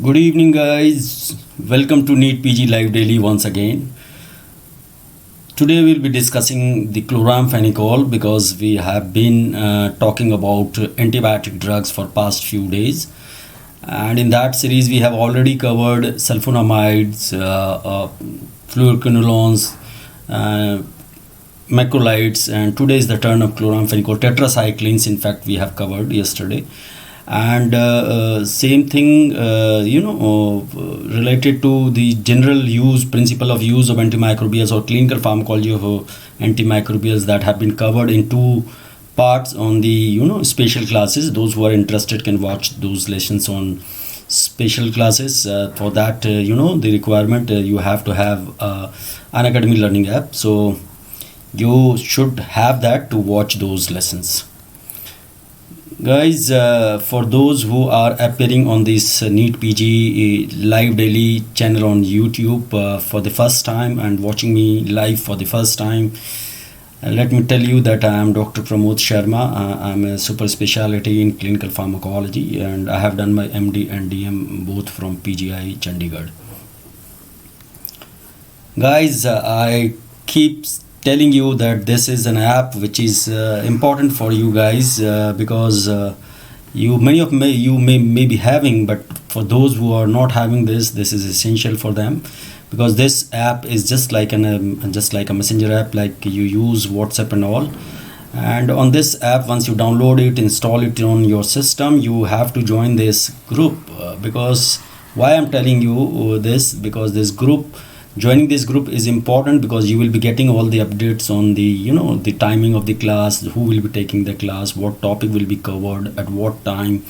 Good evening, guys. Welcome to NEET PG Live Daily once again. Today we'll be discussing the chloramphenicol because we have been talking about antibiotic drugs for past few days, and in that series we have already covered sulfonamides, fluoroquinolones, uh, macrolides, and today is the turn of chloramphenicol. Tetracyclines, in fact, we have covered yesterday. And same thing related to the general use principle of use of antimicrobials or clinical pharmacology of antimicrobials that have been covered in two parts on the special classes. Those who are interested can watch those lessons on special classes. For that, the requirement, you have to have an academy learning app, so you should have that to watch those lessons. Guys, for those who are appearing on this NEET PG live daily channel on YouTube for the first time and watching me live for the first time, let me tell you that I am Dr. Pramod Sharma. I'm a super specialty in clinical pharmacology, and I have done my MD and DM both from PGI Chandigarh. Guys, I keep telling you that this is an app which is important for you guys because you may be having, but for those who are not having this is essential for them, because this app is just like a messenger app, like you use WhatsApp and all. And on this app, once you download it, install it on your system, you have to join this group. Because why I'm telling you this, because joining this group is important, because you will be getting all the updates on the timing of the class, who will be taking the class, what topic will be covered at what time.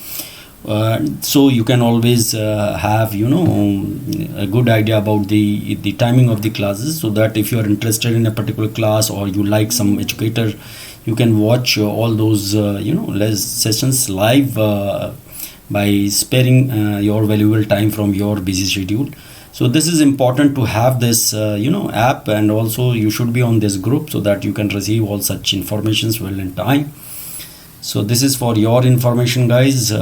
So you can always have a good idea about the timing of the classes, so that if you are interested in a particular class or you like some educator, you can watch all those sessions live by sparing your valuable time from your busy schedule. So this is important to have this app, and also you should be on this group so that you can receive all such informations well in time. So this is for your information, guys.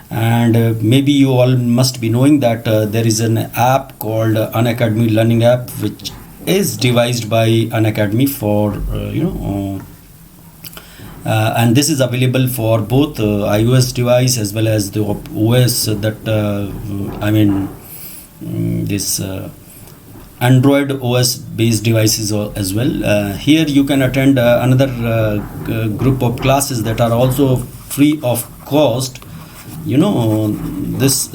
And maybe you all must be knowing that there is an app called Unacademy Learning App, which is devised by Unacademy for and this is available for both iOS device as well as the OS this Android OS based devices as well. Here you can attend another group of classes that are also free of cost. This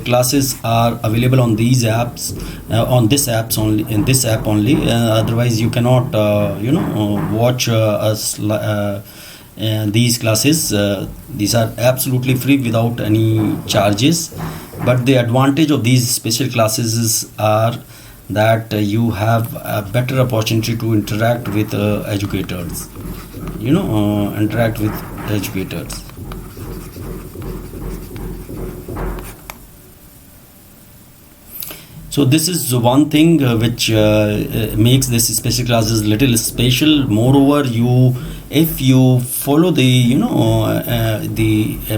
classes are available on these apps, on this app only. Otherwise you cannot watch these classes. These are absolutely free without any charges. But the advantage of these special classes are that you have a better opportunity to interact with educators. So this is one thing which makes this special classes little special. Moreover, if you follow the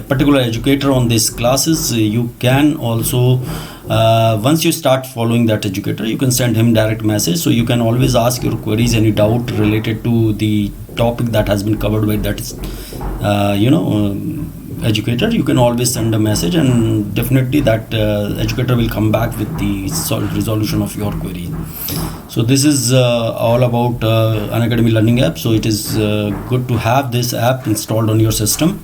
particular educator on these classes, you can also once you start following that educator, you can send him direct message, so you can always ask your queries, any doubt related to the topic that has been covered by that educator. You can always send a message, and definitely that educator will come back with the resolution of your query. So this is all about Unacademy Learning App. So it is good to have this app installed on your system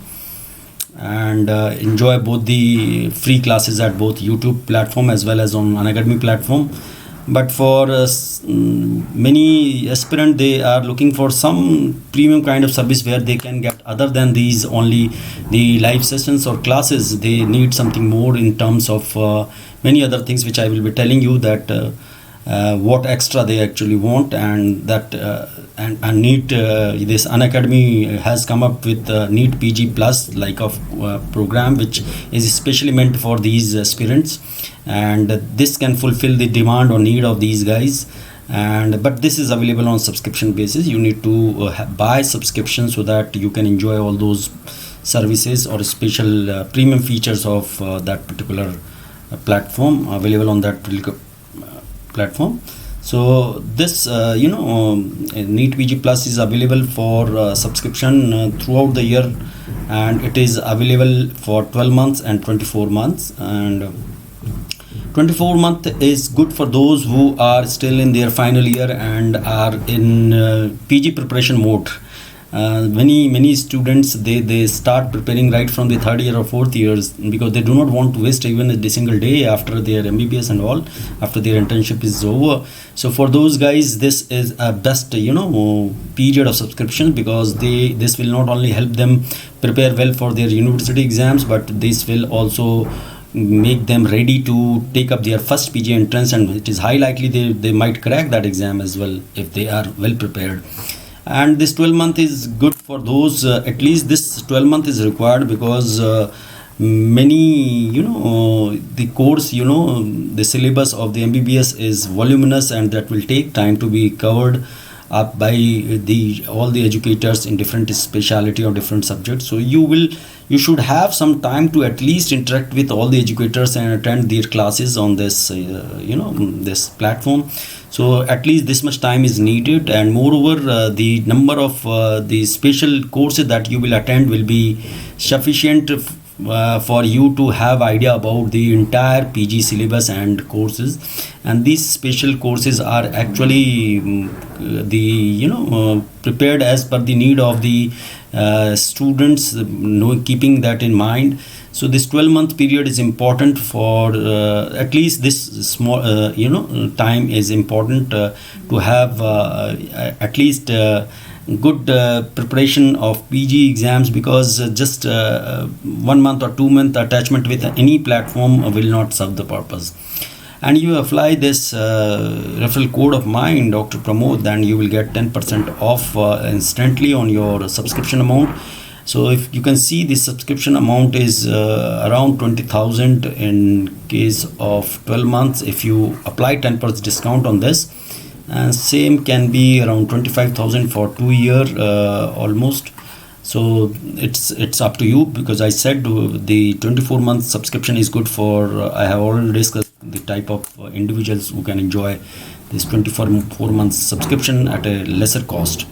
and enjoy both the free classes at both YouTube platform as well as on Unacademy platform. But for many aspirant, they are looking for some premium kind of service where they can get, other than these only the live sessions or classes, they need something more in terms of many other things, which I will be telling you that what extra they actually want. And that and NEET this Unacademy has come up with NEET PG Plus like of program, which is especially meant for these aspirants, and this can fulfill the demand or need of these guys. But this is available on subscription basis. You need to buy subscription so that you can enjoy all those services or special premium features of that particular platform available on that platform. So this NEET PG Plus is available for subscription throughout the year, and it is available for 12 months and 24 months. And 24 month is good for those who are still in their final year and are in PG preparation mode. Many students, they start preparing right from the third year or fourth years, because they do not want to waste even a single day after their MBBS and all, after their internship is over. So for those guys, this is a best period of subscription, because this will not only help them prepare well for their university exams, but this will also make them ready to take up their first PG entrance, and it is high likely they might crack that exam as well if they are well prepared. And this 12 month is good for those, at least this 12 month is required, because many the course, the syllabus of the MBBS is voluminous, and that will take time to be covered up by all the educators in different speciality or different subjects. So you should have some time to at least interact with all the educators and attend their classes on this this platform. So at least this much time is needed, and moreover the number of the special courses that you will attend will be sufficient for you to have idea about the entire PG syllabus and courses. And these special courses are actually prepared as per the need of the students, keeping that in mind. So this 12-month period is important for at least this small time is important to have at least good preparation of PG exams, because just 1 month or 2 month attachment with any platform will not serve the purpose. And you apply this referral code of mine, Dr. Pramod, then you will get 10% off instantly on your subscription amount. So if you can see, the subscription amount is around 20,000 in case of 12 months if you apply 10% discount on this, and same can be around 25,000 for 2 year almost. So it's up to you, because I said the 24 month subscription is good for I have already discussed the type of individuals who can enjoy this 24 months subscription at a lesser cost.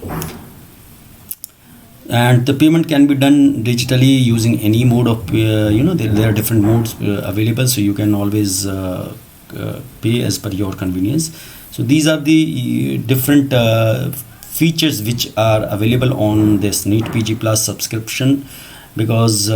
And the payment can be done digitally using any mode of there are different modes available, so you can always pay as per your convenience. So these are the different features which are available on this NEET PG Plus subscription, because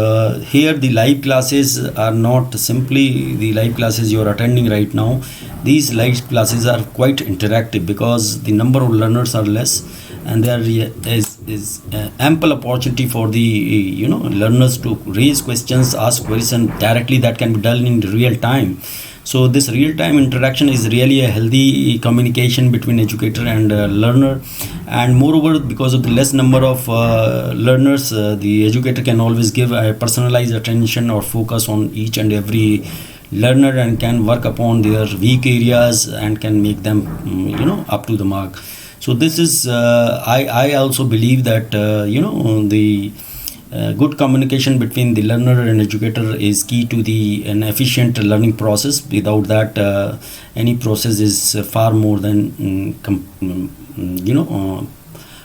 here the live classes are not simply the live classes you are attending right now. These live classes are quite interactive, because the number of learners are less, and there is ample opportunity for the learners to raise questions, ask queries, and directly that can be done in real time. So this real-time interaction is really a healthy communication between educator and learner. And moreover, because of the less number of learners, the educator can always give a personalized attention or focus on each and every learner, and can work upon their weak areas and can make them up to the mark. So this is I also believe that the good communication between the learner and educator is key to an efficient learning process. Without that, any process is far more than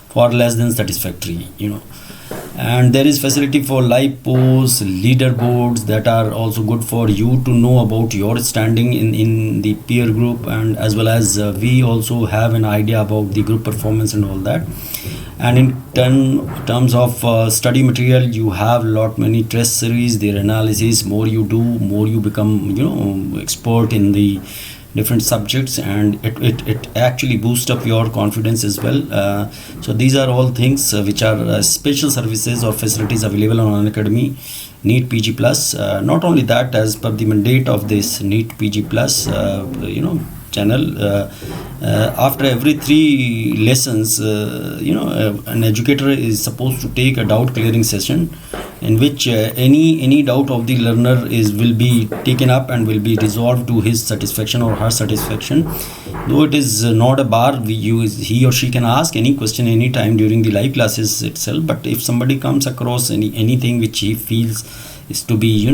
far less than satisfactory. And there is facility for live posts, leaderboards that are also good for you to know about your standing in the peer group, and as well as we also have an idea about the group performance and all that. And in terms of study material, you have many test series, their analysis. More you do, more you become expert in the different subjects, and it actually boosts up your confidence as well. So these are all things which are special services or facilities available on Unacademy NEET PG Plus. Not only that, as per the mandate of this NEET PG Plus channel, after every 3 lessons an educator is supposed to take a doubt clearing session, in which any doubt of the learner will be taken up and will be resolved to his satisfaction or her satisfaction. Though it is not a bar, he or she can ask any question anytime during the live classes itself, but if somebody comes across anything which he feels is to be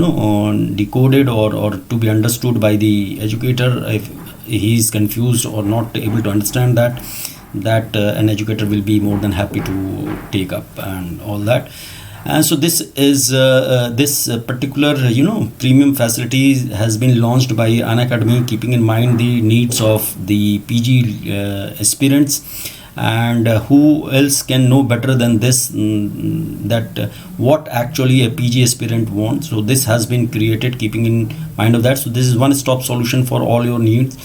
decoded or to be understood by the educator. If he is confused or not able to understand that an educator will be more than happy to take up and all that. And so this is this particular premium facility has been launched by Unacademy, keeping in mind the needs of the PG aspirants. And who else can know better than this, that what actually a PG aspirant wants. So this has been created keeping in mind of that. So this is one stop solution for all your needs.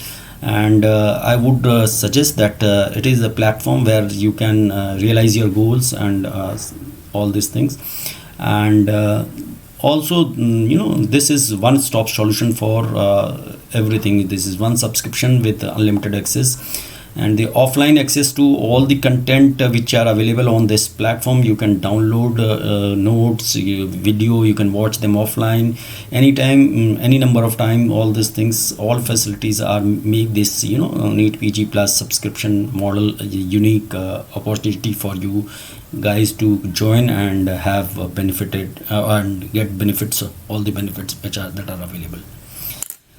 And I would suggest that it is a platform where you can realize your goals and all these things. And also this is one stop solution for everything. This is one subscription with unlimited access and the offline access to all the content which are available on this platform. You can download notes, video, you can watch them offline anytime, any number of time. All these things, all facilities are make this NEET PG Plus subscription model a unique opportunity for you guys to join and have benefited and get benefits, all the benefits that are available.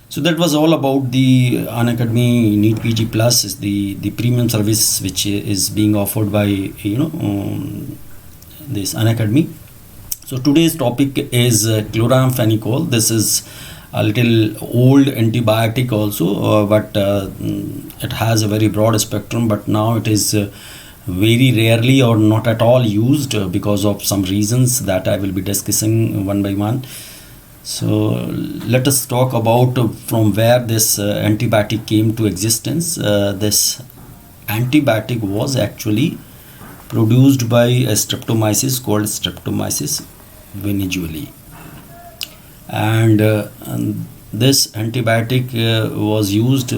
So that was all about the Unacademy NEET PG Plus, is the premium service which is being offered by this Unacademy. So today's topic is chloramphenicol. This is a little old antibiotic also, but it has a very broad spectrum, but now it is very rarely or not at all used because of some reasons that I will be discussing one by one. So let us talk about from where this antibiotic came to existence. This antibiotic was actually produced by a streptomyces called Streptomyces venezuelae, and this antibiotic was used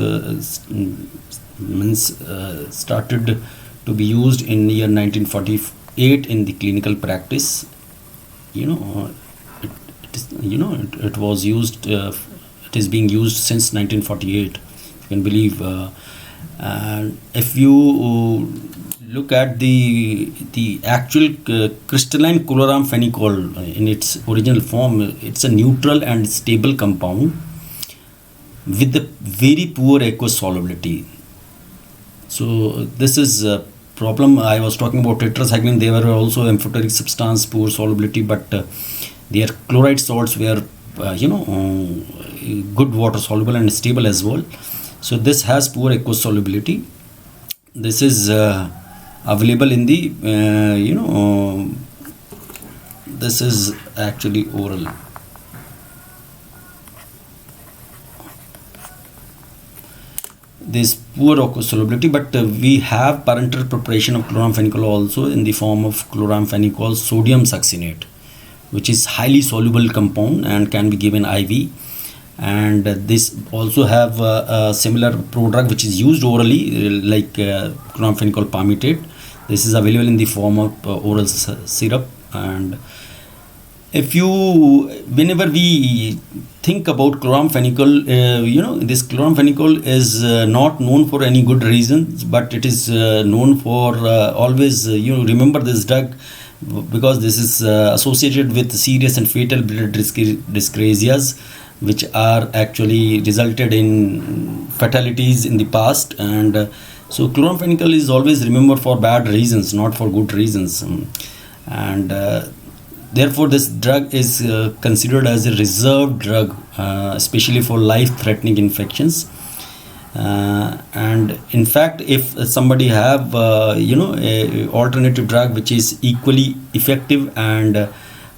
started to be used in year 1948 in the clinical practice. It was used, it is being used since 1948, you can believe. And if you look at the actual crystalline chloramphenicol in its original form, it's a neutral and stable compound with a very poor aqueous solubility. So this is a problem. I was talking about tetracycline, they were also amphoteric substance, poor solubility, but their chloride salts were good water soluble and stable as well. So this has poor aqueous solubility. This is available in the this is actually oral. This poor aqueous solubility, but we have parenteral preparation of chloramphenicol also in the form of chloramphenicol sodium succinate, which is highly soluble compound and can be given IV. And this also have a similar prodrug which is used orally, like chloramphenicol palmitate. This is available in the form of oral syrup. And if you, whenever we think about chloramphenicol, this chloramphenicol is not known for any good reasons, but it is known for always remember this drug, because this is associated with serious and fatal blood dyscrasias, which are actually resulted in fatalities in the past. And so chloramphenicol is always remembered for bad reasons, not for good reasons. And therefore this drug is considered as a reserved drug, especially for life-threatening infections. And in fact, if somebody have a alternative drug which is equally effective and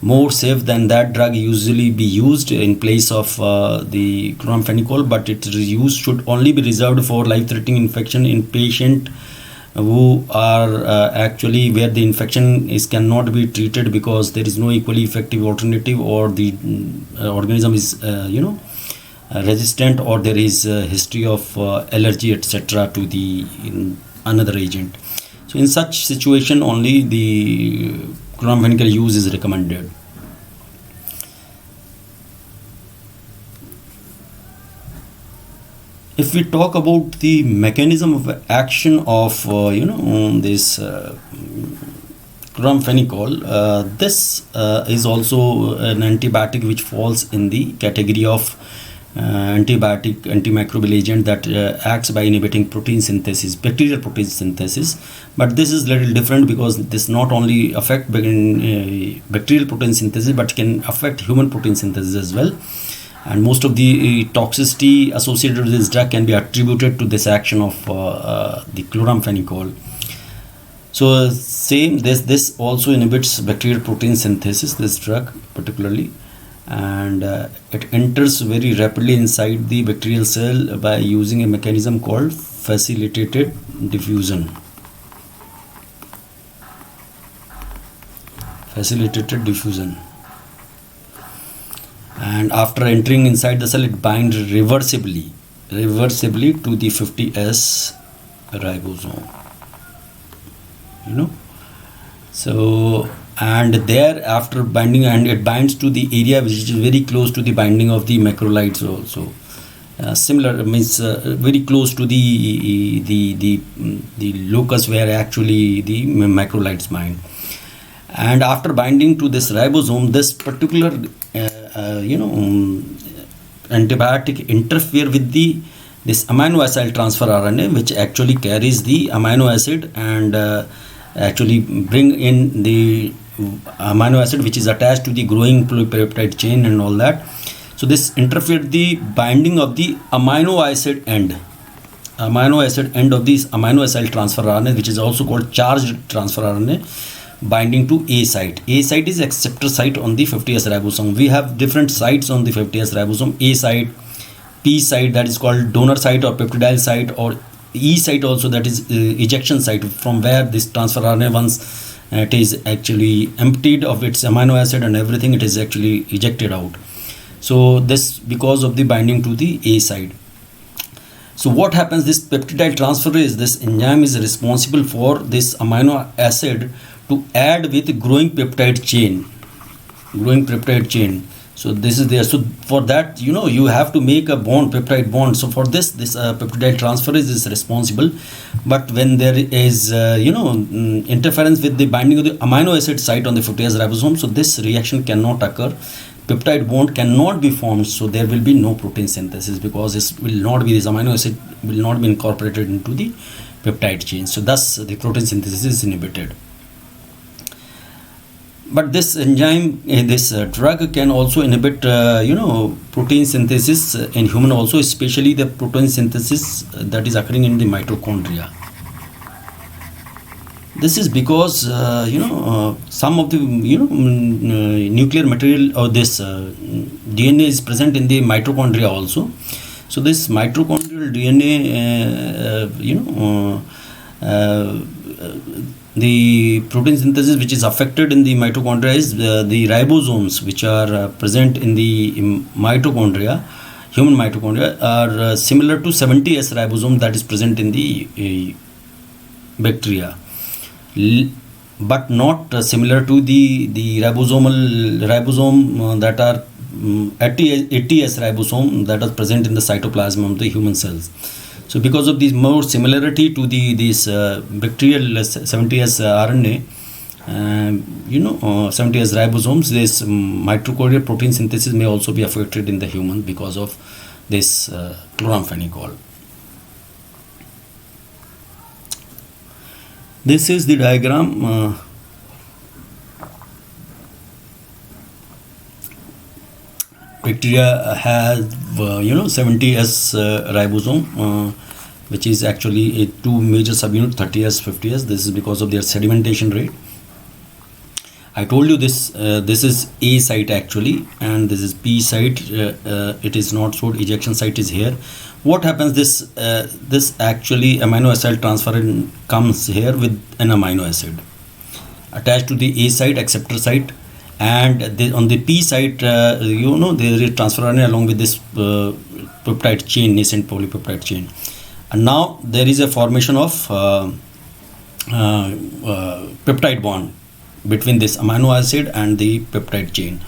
more safe than that drug, usually be used in place of the chloramphenicol, but its use should only be reserved for life-threatening infection in patient who are actually where the infection is cannot be treated because there is no equally effective alternative, or the organism is resistant, or there is a history of allergy etc. to the another agent. So in such situation only the chloramphenicol use is recommended. If we talk about the mechanism of action of this chloramphenicol. This is also an antibiotic which falls in the category of antibiotic antimicrobial agent that acts by inhibiting protein synthesis, bacterial protein synthesis. But this is little different because this not only affect bacterial protein synthesis but can affect human protein synthesis as well. And most of the toxicity associated with this drug can be attributed to this action of the chloramphenicol. So same, this also inhibits bacterial protein synthesis, this drug particularly, and it enters very rapidly inside the bacterial cell by using a mechanism called facilitated diffusion. And after entering inside the cell, it binds reversibly to the 50S ribosome. So, and there after binding, and it binds to the area which is very close to the binding of the macrolides also. Similar means very close to the locus where actually the macrolides bind. And after binding to this ribosome, this particular antibiotic interfere with this amino acid transfer RNA, which actually carries the amino acid and actually bring in the amino acid which is attached to the growing polypeptide chain and all that. So this interfered the binding of the amino acid end of this amino acid transfer RNA, which is also called charged transfer RNA, binding to A site. A site is acceptor site on the 50S ribosome. We have different sites on the 50S ribosome. A site, P site, that is called donor site or peptidyl site, or E site also, that is ejection site, from where this transfer RNA, once it is actually emptied of its amino acid and everything, it is actually ejected out. So this because of the binding to the A site. So what happens, this peptidyl transferase, this enzyme is responsible for this amino acid to add with growing peptide chain. So this is there. So for that, you have to make a bond, peptide bond. So for this peptidyl transferase is responsible. But when there is interference with the binding of the amino acid site on the 50S ribosome, so this reaction cannot occur. Peptide bond cannot be formed, so there will be no protein synthesis, because this amino acid will not be incorporated into the peptide chain. So thus the protein synthesis is inhibited. But this enzyme, this drug can also inhibit protein synthesis in human also, especially the protein synthesis that is occurring in the mitochondria. This is because some of the nuclear material or this DNA is present in the mitochondria also. So this mitochondrial DNA, the protein synthesis which is affected in the mitochondria is the ribosomes, which are present in the mitochondria. Human mitochondria are similar to 70S ribosome that is present in the bacteria, but not similar to the ribosome that are 80S ribosome that are present in the cytoplasm of the human cells. So because of this more similarity to this bacterial 70S RNA, 70S ribosomes, this mitochondrial protein synthesis may also be affected in the human because of this chloramphenicol. This is the diagram. Bacteria has 70S ribosome, which is actually a two major subunit, 30S, 50S. This is because of their sedimentation rate. I told you this is A site actually, and this is P site. It is not so. Ejection site is here. What happens? This actually amino acid transfer comes here with an amino acid attached to the A site, acceptor site, and on the P site, there is transfer RNA along with this peptide chain, nascent polypeptide chain, and now there is a formation of peptide bond between this amino acid and the peptide chain.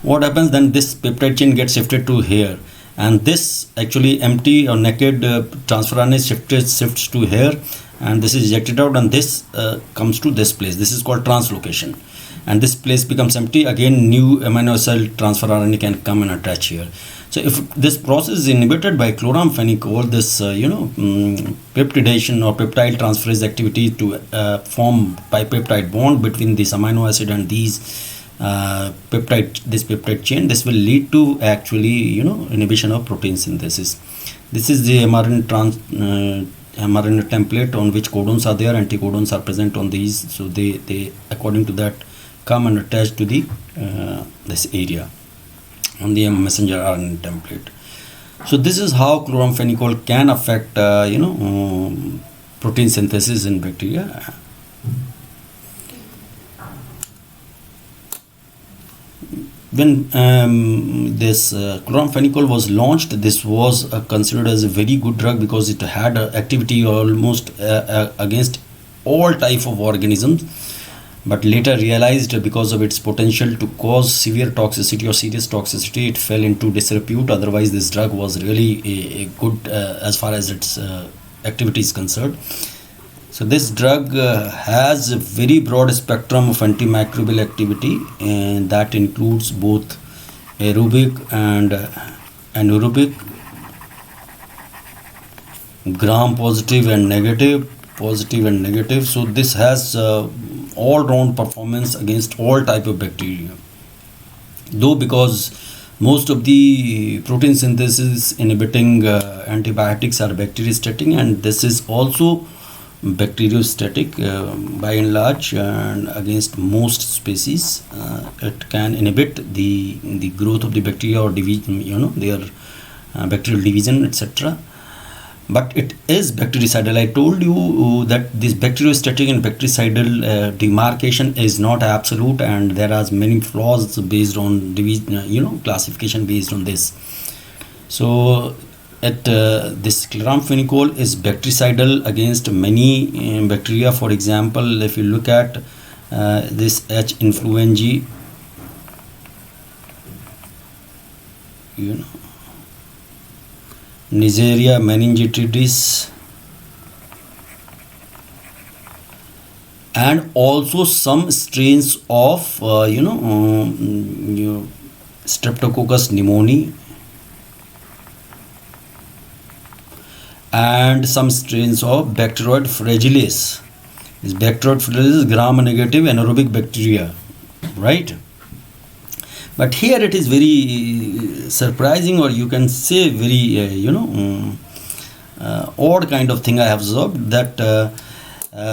What happens then? This peptide chain gets shifted to here, and this actually empty or naked transfer RNA shifts to here, and this is ejected out, and this comes to this place. This is called translocation, and this place becomes empty. Again, new amino acid transfer RNA can come and attach here. So if this process is inhibited by chloramphenicol, this peptidation or peptide transferase activity to form bipeptide bond between this amino acid and these peptide chain, this will lead to actually inhibition of protein synthesis. This is the mRNA template on which codons are there, anticodons are present on these, so they according to that come and attach to the this area on the messenger RNA template. So this is how chloramphenicol can affect protein synthesis in bacteria. When this chloramphenicol was launched, this was considered as a very good drug because it had activity almost against all type of organisms, but later realized because of its potential to cause severe toxicity or serious toxicity, it fell into disrepute. Otherwise, this drug was really a good as far as its activity is concerned. So this drug has a very broad spectrum of antimicrobial activity, and that includes both aerobic and anaerobic, gram positive and negative, So this has all-round performance against all type of bacteria. Though because most of the protein synthesis inhibiting antibiotics are bacteriostatic, and this is also bacteriostatic by and large, and against most species it can inhibit the growth of the bacteria or division, their bacterial division, etc. But it is bactericidal. I told you that this bacteriostatic and bactericidal demarcation is not absolute, and there are many flaws based on division, classification based on this. So this chloramphenicol is bactericidal against many bacteria. For example, if you look at this H. influenzae, Neisseria meningitidis, and also some strains of Streptococcus pneumoniae, and some strains of Bacteroid fragilis. This Bacteroid fragilis is gram-negative anaerobic bacteria, right? But here it is very surprising, or you can say very odd kind of thing I have observed, that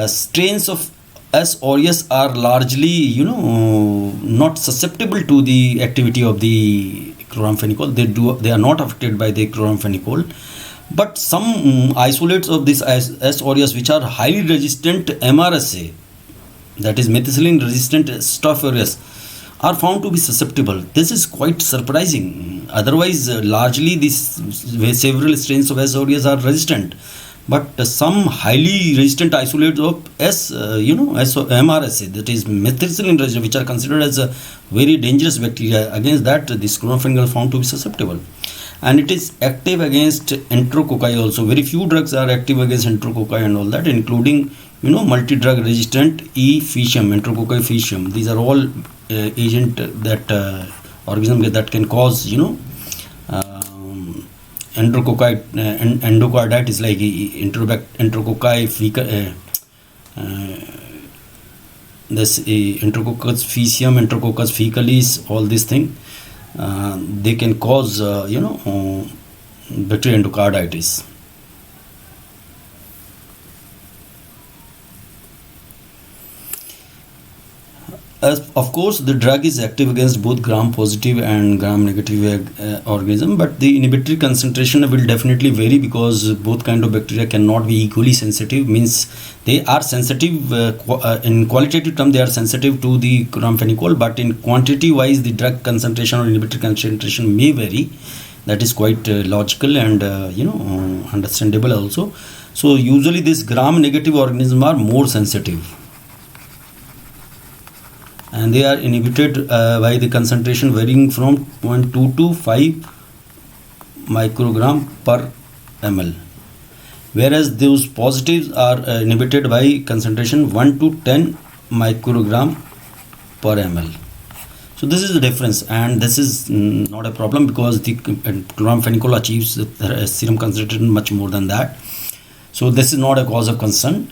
strains of S. aureus are largely not susceptible to the activity of the chloramphenicol. They are not affected by the chloramphenicol. But some isolates of this S. aureus which are highly resistant MRSA, that is methicillin resistant Staph aureus, are found to be susceptible. This is quite surprising. Otherwise, largely these several strains of S. aureus are resistant, but some highly resistant isolates of MRSA, that is methicillin resistant, which are considered as a very dangerous bacteria, against that this chloramphenicol found to be susceptible. And it is active against enterococci also. Very few drugs are active against enterococci and all that, including multi-drug resistant E. faecium, Enterococci faecium. These are all agent that organism that can cause endocarditis, like enterococci this Enterococcus faecium, Enterococcus faecalis, all these things. They can cause bacterial endocarditis. Of course, the drug is active against both gram-positive and gram-negative organism, but the inhibitory concentration will definitely vary because both kind of bacteria cannot be equally sensitive. Means they are sensitive in qualitative term, they are sensitive to the chloramphenicol, but in quantity-wise, the drug concentration or inhibitory concentration may vary. That is quite logical and understandable also. So usually, these gram-negative organisms are more sensitive, and they are inhibited by the concentration varying from 0.2 to 5 microgram per ml. whereas those positives are inhibited by concentration 1 to 10 microgram per ml. So this is the difference, and this is not a problem because the chloramphenicol achieves the serum concentration much more than that. So this is not a cause of concern.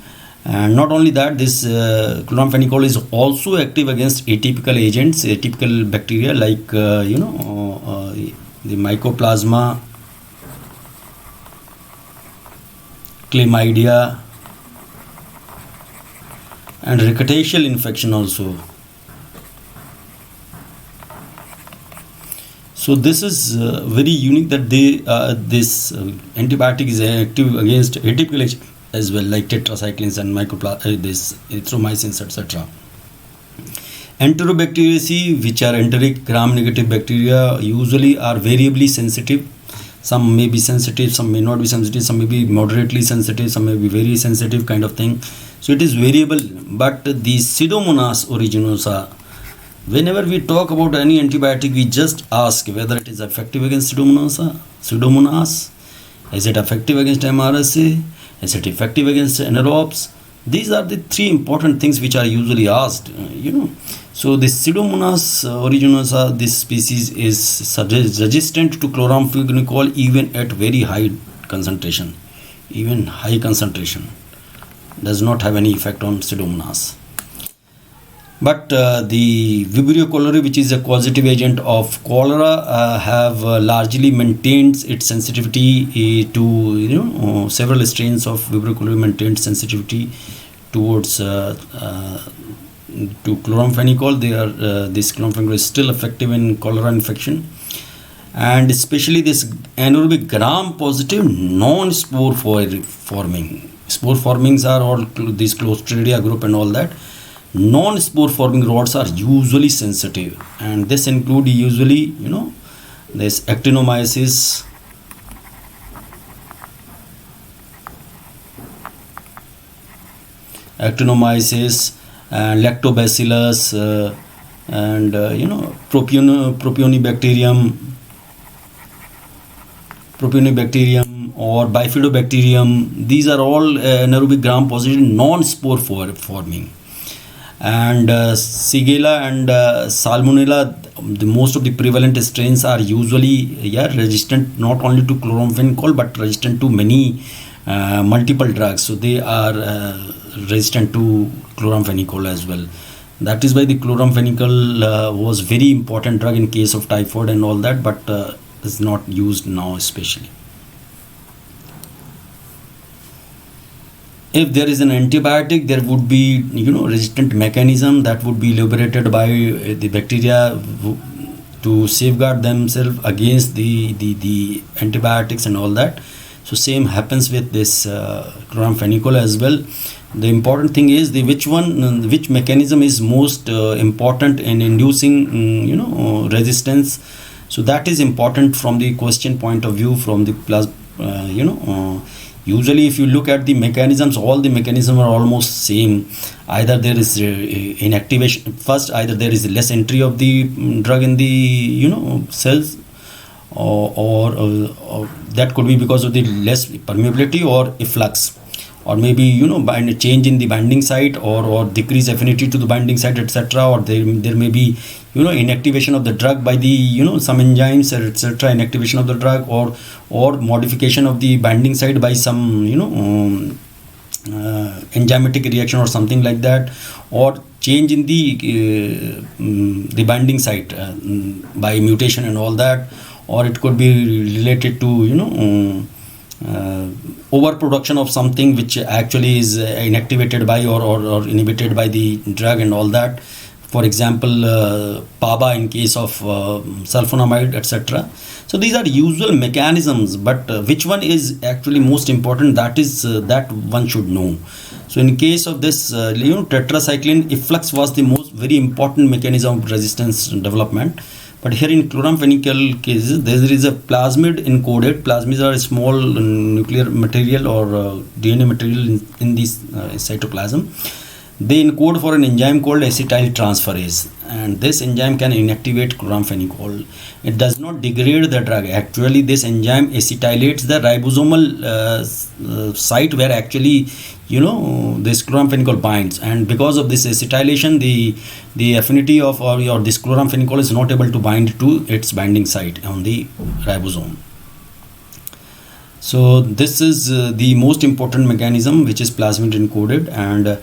And not only that, this chloramphenicol is also active against atypical agents, atypical bacteria like the Mycoplasma, Chlamydia, and rickettsial infection also. So this is very unique that this antibiotic is active against atypical agents as well, like tetracyclines and this erythromycins, etc. Enterobacteriaceae, which are enteric gram-negative bacteria, usually are variably sensitive. Some may be sensitive, some may not be sensitive, some may be moderately sensitive, some may be very sensitive, kind of thing. So it is variable. But the Pseudomonas aeruginosa, whenever we talk about any antibiotic, we just ask whether it is effective against Pseudomonas, is it effective against MRSA, is it effective against anaerobes. These are the three important things which are usually asked, So the Pseudomonas aeruginosa, this species is resistant to chloramphenicol even at very high concentration. Even high concentration does not have any effect on Pseudomonas. But the Vibrio cholerae, which is a causative agent of cholera, have largely maintained its sensitivity to several strains of Vibrio cholerae maintained sensitivity towards to chloramphenicol. This chloramphenicol is still effective in cholera infection, and especially this anaerobic gram-positive non-spore forming. Spore formings are all this Clostridia group and all that. Non-spore forming rods are usually sensitive, and this include usually this actinomyces, and lactobacillus, and propionibacterium or bifidobacterium. These are all anaerobic gram-positive non-spore forming. And Shigella and Salmonella, the most of the prevalent strains are usually resistant not only to chloramphenicol but resistant to many multiple drugs. So they are resistant to chloramphenicol as well. That is why the chloramphenicol was very important drug in case of typhoid and all that, but is not used now especially. If there is an antibiotic, there would be resistant mechanism that would be liberated by the bacteria to safeguard themselves against the antibiotics and all that. So same happens with this chloramphenicol as well. The important thing is which mechanism is most important in inducing resistance. So that is important from the question point of view, from the usually if you look at the mechanisms, all the mechanisms are almost same. Either there is inactivation first, either there is less entry of the drug in the cells, or that could be because of the less permeability or efflux, or maybe change in the binding site, or decrease affinity to the binding site, etc. Or there may be inactivation of the drug by the some enzymes, etc. Inactivation of the drug, or modification of the binding site by some enzymatic reaction or something like that, or change in the binding site by mutation and all that, or it could be related to overproduction of something which actually is inactivated by or inhibited by the drug and all that. For example, PABA in case of sulfonamide, etc. So these are usual mechanisms, but which one is actually most important, that is that one should know. So in case of this tetracycline, efflux was the very important mechanism of resistance development. But here in chloramphenicol cases, there is a plasmid encoded. Plasmids are a small nuclear material or DNA material in this cytoplasm. They encode for an enzyme called acetyltransferase, and this enzyme can inactivate chloramphenicol. It does not degrade the drug. Actually, this enzyme acetylates the ribosomal site where actually this chloramphenicol binds, and because of this acetylation, the affinity of or this chloramphenicol is not able to bind to its binding site on the ribosome. So this is the most important mechanism, which is plasmid encoded. And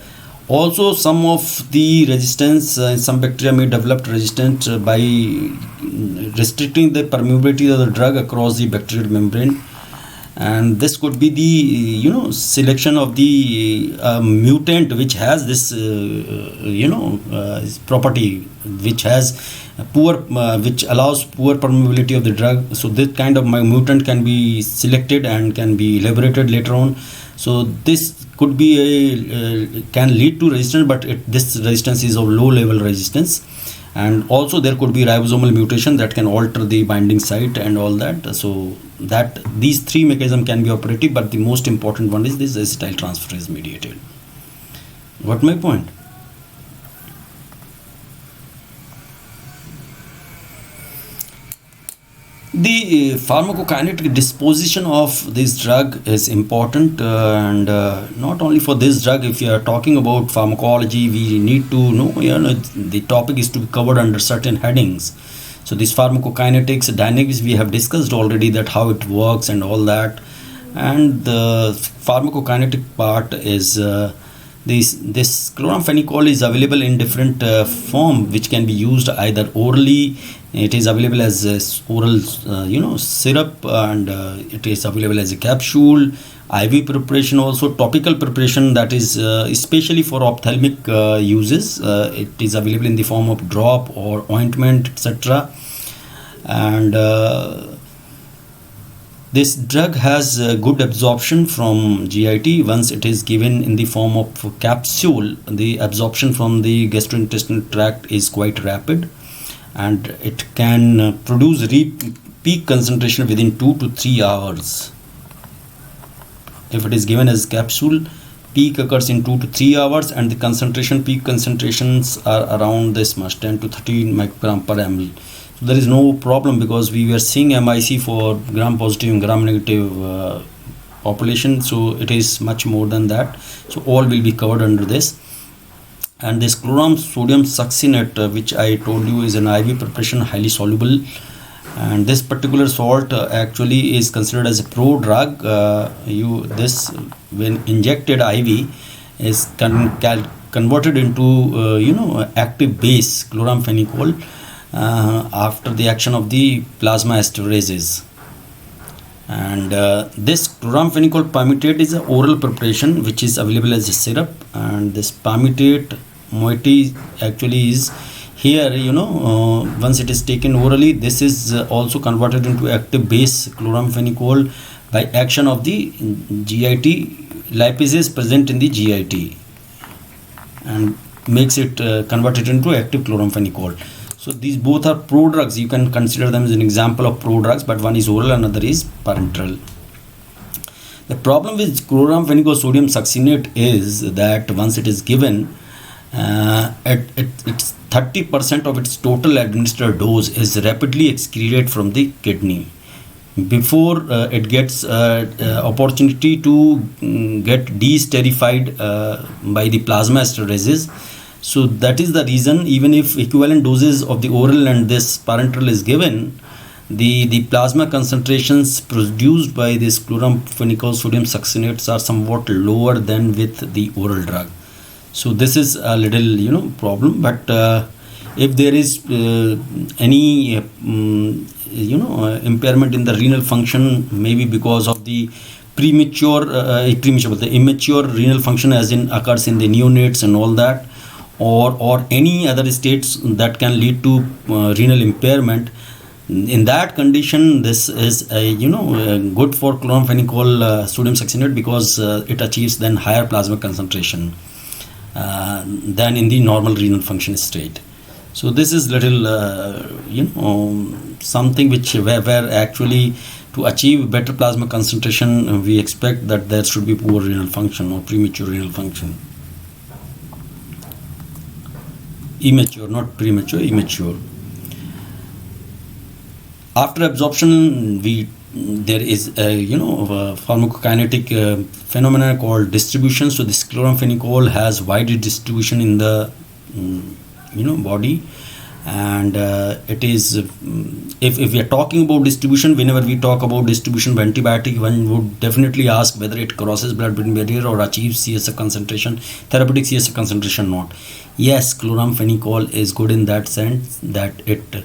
also some of the resistance, some bacteria may develop resistance by restricting the permeability of the drug across the bacterial membrane, and this could be the selection of the mutant which has this property, which has which allows poor permeability of the drug. So this kind of mutant can be selected and can be elaborated later on. So this could be can lead to resistance, but this resistance is of low level resistance. And also there could be ribosomal mutation that can alter the binding site and all that. So that these three mechanisms can be operative, but the most important one is this acetyltransferase mediated. What my point? The pharmacokinetic disposition of this drug is important, and not only for this drug. If you are talking about pharmacology, we need to know, the topic is to be covered under certain headings. So this pharmacokinetics, dynamics, we have discussed already, that how it works and all that. And the pharmacokinetic part is this chloramphenicol is available in different form, which can be used either orally. It is available as a oral syrup, and it is available as a capsule, IV preparation, also topical preparation, that is especially for ophthalmic uses. It is available in the form of drop or ointment, etc. And this drug has good absorption from GIT. Once it is given in the form of capsule, the absorption from the gastrointestinal tract is quite rapid, and it can produce peak concentration within 2 to 3 hours. If it is given as capsule, peak occurs in 2 to 3 hours, and the peak concentrations are around this much, 10 to 13 microgram per ml. So there is no problem, because we were seeing MIC for gram positive and gram negative population, so it is much more than that. So all will be covered under this. And this chloram sodium succinate, which I told you is an IV preparation, highly soluble, and this particular salt actually is considered as a pro-drug. This when injected IV is converted into active base chloramphenicol after the action of the plasma esterases. And this chloramphenicol palmitate is an oral preparation which is available as a syrup, and this palmitate moiety actually is here, once it is taken orally, this is also converted into active base chloramphenicol by action of the GIT lipases present in the GIT, and makes it converted into active chloramphenicol. So these both are prodrugs. You can consider them as an example of prodrugs, but one is oral, another is parenteral. The problem with chloramphenicol sodium succinate is that once it is given, it's 30% of its total administered dose is rapidly excreted from the kidney before it gets opportunity to get de-esterified by the plasma esterases. So that is the reason, even if equivalent doses of the oral and this parenteral is given, the plasma concentrations produced by this chloramphenicol sodium succinates are somewhat lower than with the oral drug. So this is a little problem. But if there is any impairment in the renal function, maybe because of the the immature renal function, as in occurs in the neonates and all that, or any other states that can lead to renal impairment, in that condition this is good for chloramphenicol sodium succinate, because it achieves then higher plasma concentration than in the normal renal function state. So this is little something which where actually to achieve better plasma concentration we expect that there should be poor renal function or premature renal function. Immature, not premature, immature. After absorption, there is a pharmacokinetic phenomena called distribution. So this chloramphenicol has wide distribution in the body, and it is if we are talking about distribution, whenever we talk about distribution of antibiotic, one would definitely ask whether it crosses blood-brain barrier or achieves CSF concentration, therapeutic CSF concentration. Not yes, chloramphenicol is good in that sense that it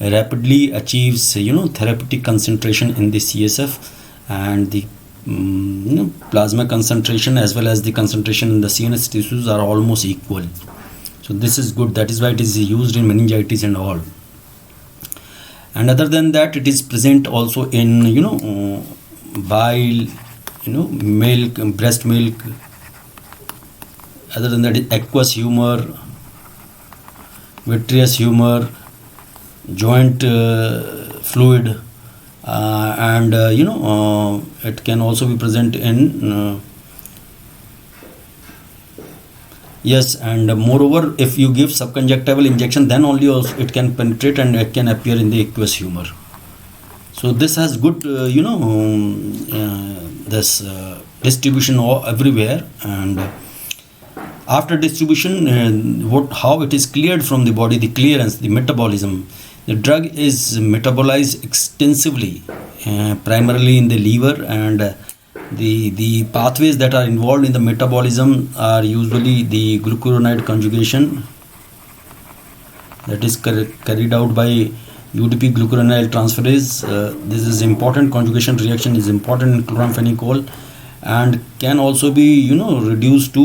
rapidly achieves therapeutic concentration in the CSF, and the plasma concentration as well as the concentration in the CNS tissues are almost equal. So this is good. That is why it is used in meningitis and all. And other than that, it is present also in bile, milk, breast milk. Other than that, aqueous humor, vitreous humor, joint fluid, and it can also be present in yes, and moreover, if you give subconjunctival injection, then only also it can penetrate and it can appear in the aqueous humor. So this has good this distribution everywhere. And after distribution, how it is cleared from the body, the clearance, the metabolism. The drug is metabolized extensively, primarily in the liver, and the pathways that are involved in the metabolism are usually the glucuronide conjugation, that is carried out by UDP glucuronide transferase. This is important. Conjugation reaction is important in chloramphenicol, and can also be reduced to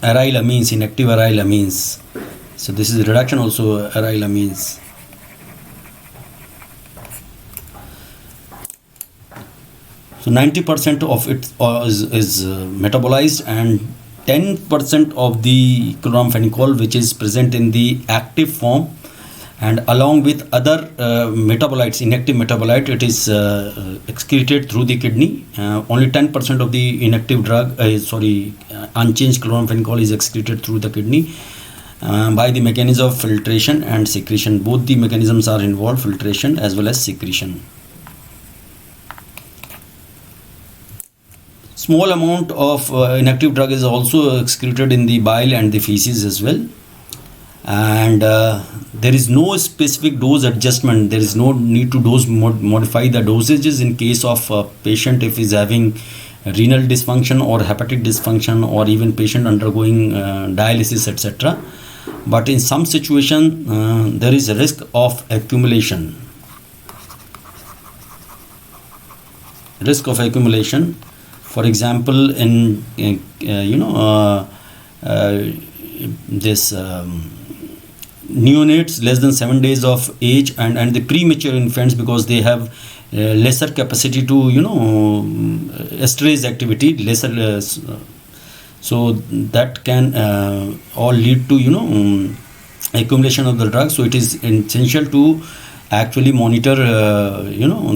aryl amines, inactive aryl amines. So this is reduction also aryl amines. So 90% of it is metabolized, and 10% of the chloramphenicol which is present in the active form, and along with other metabolites, inactive metabolite, it is excreted through the kidney. Only 10% of the inactive drug, unchanged chloramphenicol is excreted through the kidney by the mechanism of filtration and secretion. Both the mechanisms are involved, filtration as well as secretion. Small amount of inactive drug is also excreted in the bile and the feces as well. And there is no specific dose adjustment. There is no need to modify the dosages in case of a patient if is having renal dysfunction or hepatic dysfunction, or even patient undergoing dialysis, etc. But in some situation there is a risk of accumulation. For example, in this neonates less than 7 days of age, and the premature infants, because they have lesser capacity to esterase activity, lesser so that can all lead to accumulation of the drug. So it is essential to actually monitor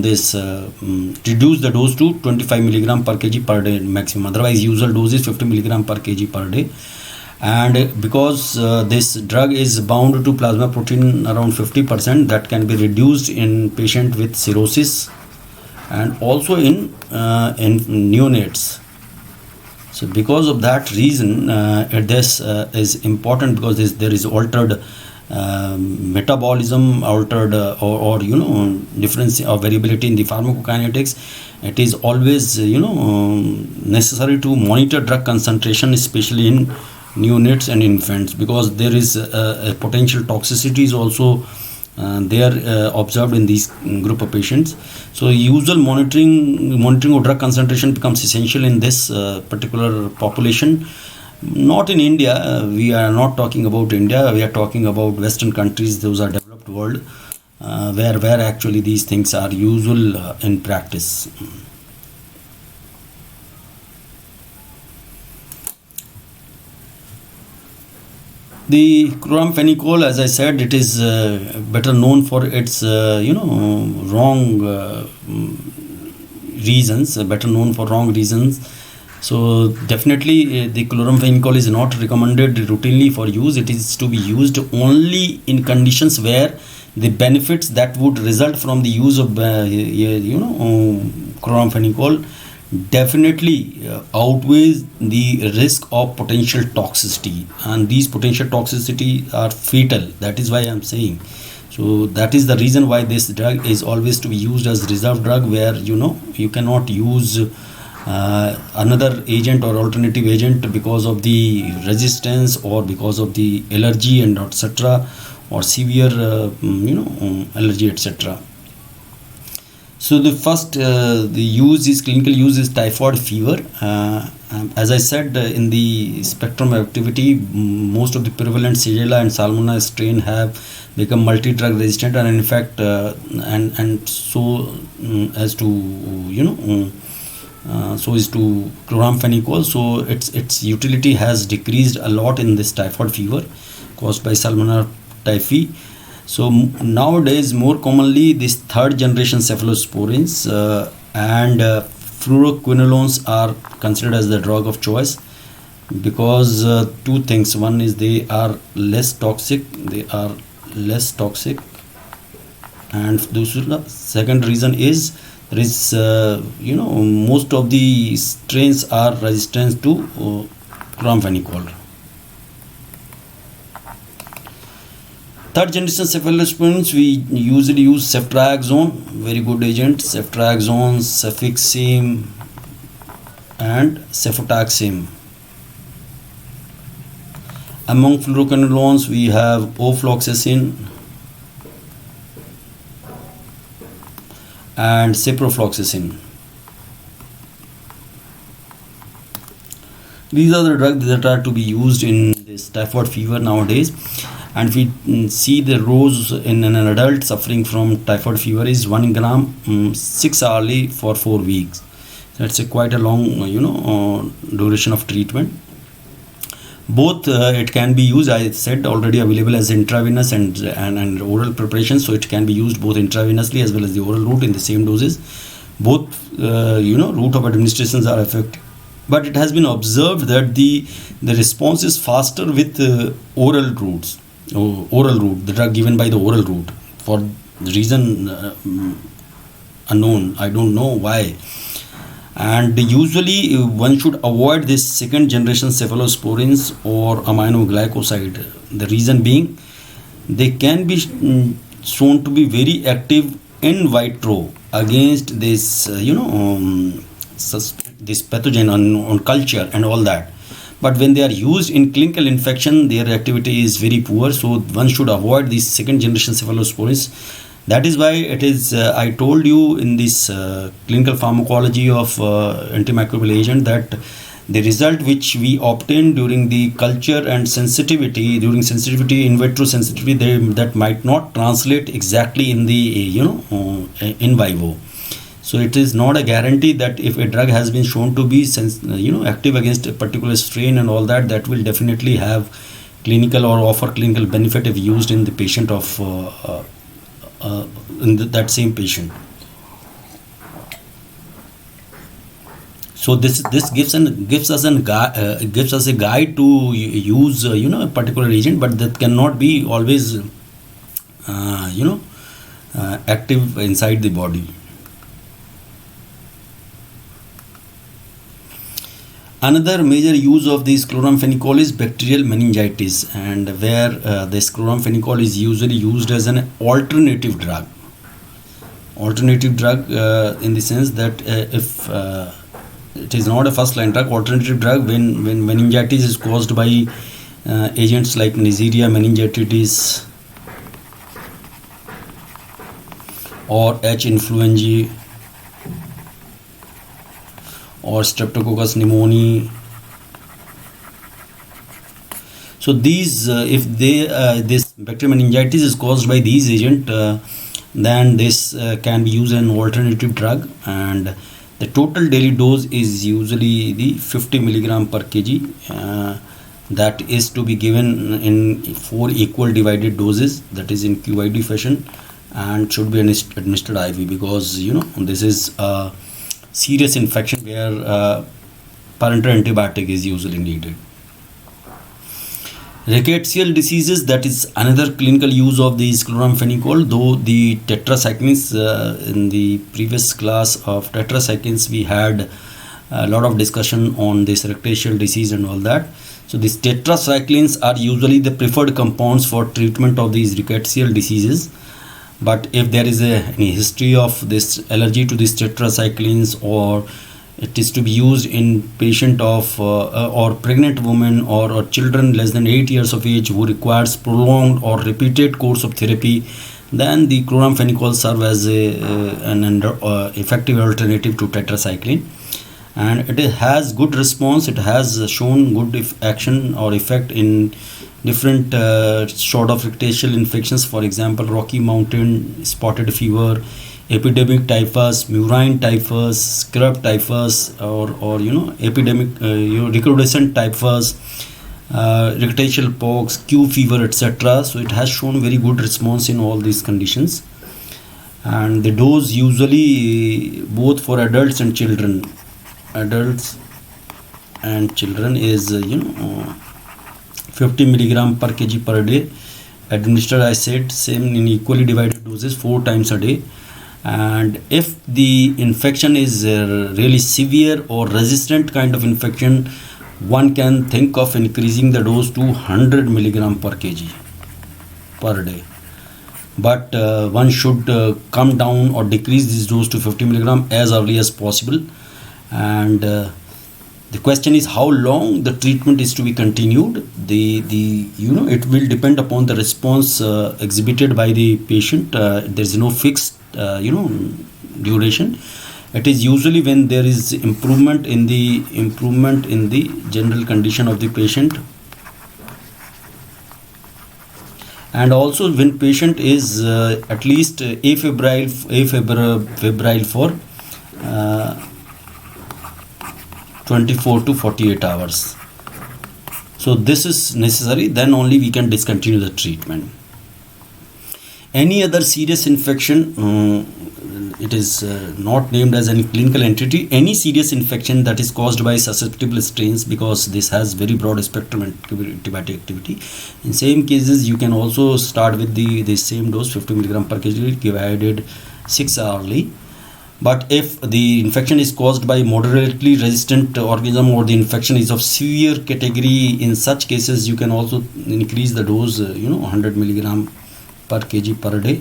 this reduce the dose to 25 milligram per kg per day maximum. Otherwise usual dose is 50 milligram per kg per day. And because this drug is bound to plasma protein around 50%, that can be reduced in patient with cirrhosis and also in neonates. So because of that reason, this is important, because there is altered metabolism, altered or difference or variability in the pharmacokinetics. It is always necessary to monitor drug concentration, especially in neonates and infants, because there is a potential toxicities also they are observed in these group of patients. So usual monitoring of drug concentration becomes essential in this particular population. Not in India. We are not talking about India. We are talking about Western countries. Those are developed world, where actually these things are usual in practice. The chloramphenicol, as I said, it is better known for its wrong reasons. So definitely the chloramphenicol is not recommended routinely for use. It is to be used only in conditions where the benefits that would result from the use of chloramphenicol definitely outweighs the risk of potential toxicity, and these potential toxicity are fatal. That is why I am saying. So that is the reason why this drug is always to be used as reserve drug, where you cannot use another agent or alternative agent because of the resistance or because of the allergy and etc., or severe allergy, etc. So the first clinical use is typhoid fever. As I said, in the spectrum of activity, most of the prevalent Shigella and Salmonella strain have become multi-drug resistant, and in fact, and so as to so is to chloramphenicol. So its utility has decreased a lot in this typhoid fever caused by Salmonella typhi. So nowadays, more commonly, these third generation cephalosporins and fluoroquinolones are considered as the drug of choice, because two things. One is they are less toxic. And the second reason is there is most of the strains are resistant to chloramphenicol. Third generation cephalosporins, we usually use ceftriaxone, very good agent, ceftriaxone, cefixime and cefotaxime. Among fluoroquinolones, we have ofloxacin and ciprofloxacin. These are the drugs that are to be used in this typhoid fever nowadays. And if we see the dose in an adult suffering from typhoid fever is 1 gram 6 hourly for 4 weeks. That's quite a long duration of treatment. Both it can be used, I said already, available as intravenous and oral preparation. So it can be used both intravenously as well as the oral route in the same doses. Both route of administrations are effective, but it has been observed that the response is faster with oral route, the drug given by the oral route, for the reason unknown. I don't know why. And usually one should avoid this second generation cephalosporins or aminoglycoside. The reason being, they can be shown to be very active in vitro against this this pathogen on culture and all that. But when they are used in clinical infection, their activity is very poor. So one should avoid these second generation cephalosporins. That is why it is I told you in this clinical pharmacology of antimicrobial agent that the result which we obtain during the culture and sensitivity, during sensitivity, in vitro sensitivity, that might not translate exactly in the in vivo. So it is not a guarantee that if a drug has been shown to be active against a particular strain and all that, that will definitely have clinical or offer clinical benefit if used in the patient of that same patient. So this gives us a guide to use a particular agent, but that cannot be always active inside the body. Another major use of this chloramphenicol is bacterial meningitis, and where this chloramphenicol is usually used as an alternative drug. Alternative drug in the sense that if it is not a first line drug, alternative drug when meningitis is caused by agents like Neisseria meningitidis or H. influenzae or Streptococcus pneumoniae. So these, if this bacterial meningitis is caused by these agents, then this can be used as an alternative drug, and the total daily dose is usually the 50 milligram per kg. That is to be given in 4 equal divided doses, that is in QID fashion, and should be administered IV, because this is a serious infection where parenteral antibiotic is usually needed. Rickettsial diseases, that is another clinical use of these chloramphenicol. Though the tetracyclines, in the previous class of tetracyclines we had a lot of discussion on this rickettsial disease and all that. So these tetracyclines are usually the preferred compounds for treatment of these rickettsial diseases. But if there is any history of this allergy to these tetracyclines, or it is to be used in patient of or pregnant women, or children less than 8 years of age who requires prolonged or repeated course of therapy, then the chloramphenicol serve as an effective alternative to tetracycline, and it has good response. It has shown good action or effect in different sort of rickettsial infections. For example, Rocky Mountain spotted fever, epidemic typhus, murine typhus, scrub typhus, or epidemic recrudescent typhus, rickettsial pox, Q fever, etc. So it has shown very good response in all these conditions. And the dose usually both for adults and children is 50 milligram per kg per day, administered, I said, same in equally divided doses 4 times a day. And if the infection is really severe or resistant kind of infection, one can think of increasing the dose to 100 milligram per kg per day. But one should come down or decrease this dose to 50 milligram as early as possible. And the question is how long the treatment is to be continued. It will depend upon the response exhibited by the patient. There is no fixed duration. It is usually when there is improvement in the general condition of the patient, and also when patient is at least afebrile for 24 to 48 hours. So this is necessary, then only we can discontinue the treatment. Any other serious infection, it is not named as any clinical entity. Any serious infection that is caused by susceptible strains, because this has very broad spectrum antibiotic activity. In same cases, you can also start with the same dose, 50 milligram per kg divided 6 hourly. But if the infection is caused by moderately resistant organism, or the infection is of severe category, in such cases you can also increase the dose 100 milligram per kg per day,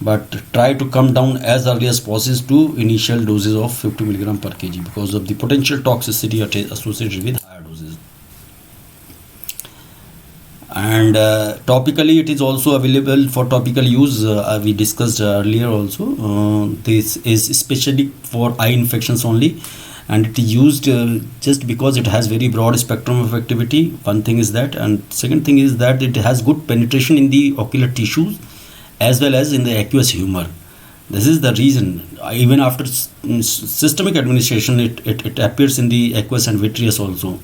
but try to come down as early as possible to initial doses of 50 milligram per kg because of the potential toxicity associated with higher doses. And topically it is also available for topical use. We discussed earlier also. This is especially for eye infections only, and it is used just because it has very broad spectrum of activity. One thing is that, and second thing is that it has good penetration in the ocular tissues as well as in the aqueous humor. This is the reason even after systemic administration it appears in the aqueous and vitreous also,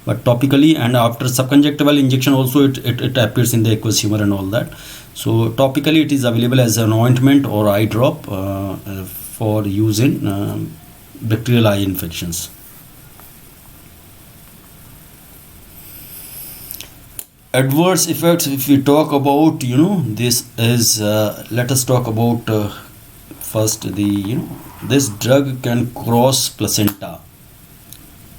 but topically and after subconjunctival injection also it appears in the aqueous humor and all that. So topically it is available as an ointment or eye drop for use in bacterial eye infections. Adverse effects, if we talk about, this is let us talk about first this drug can cross placenta.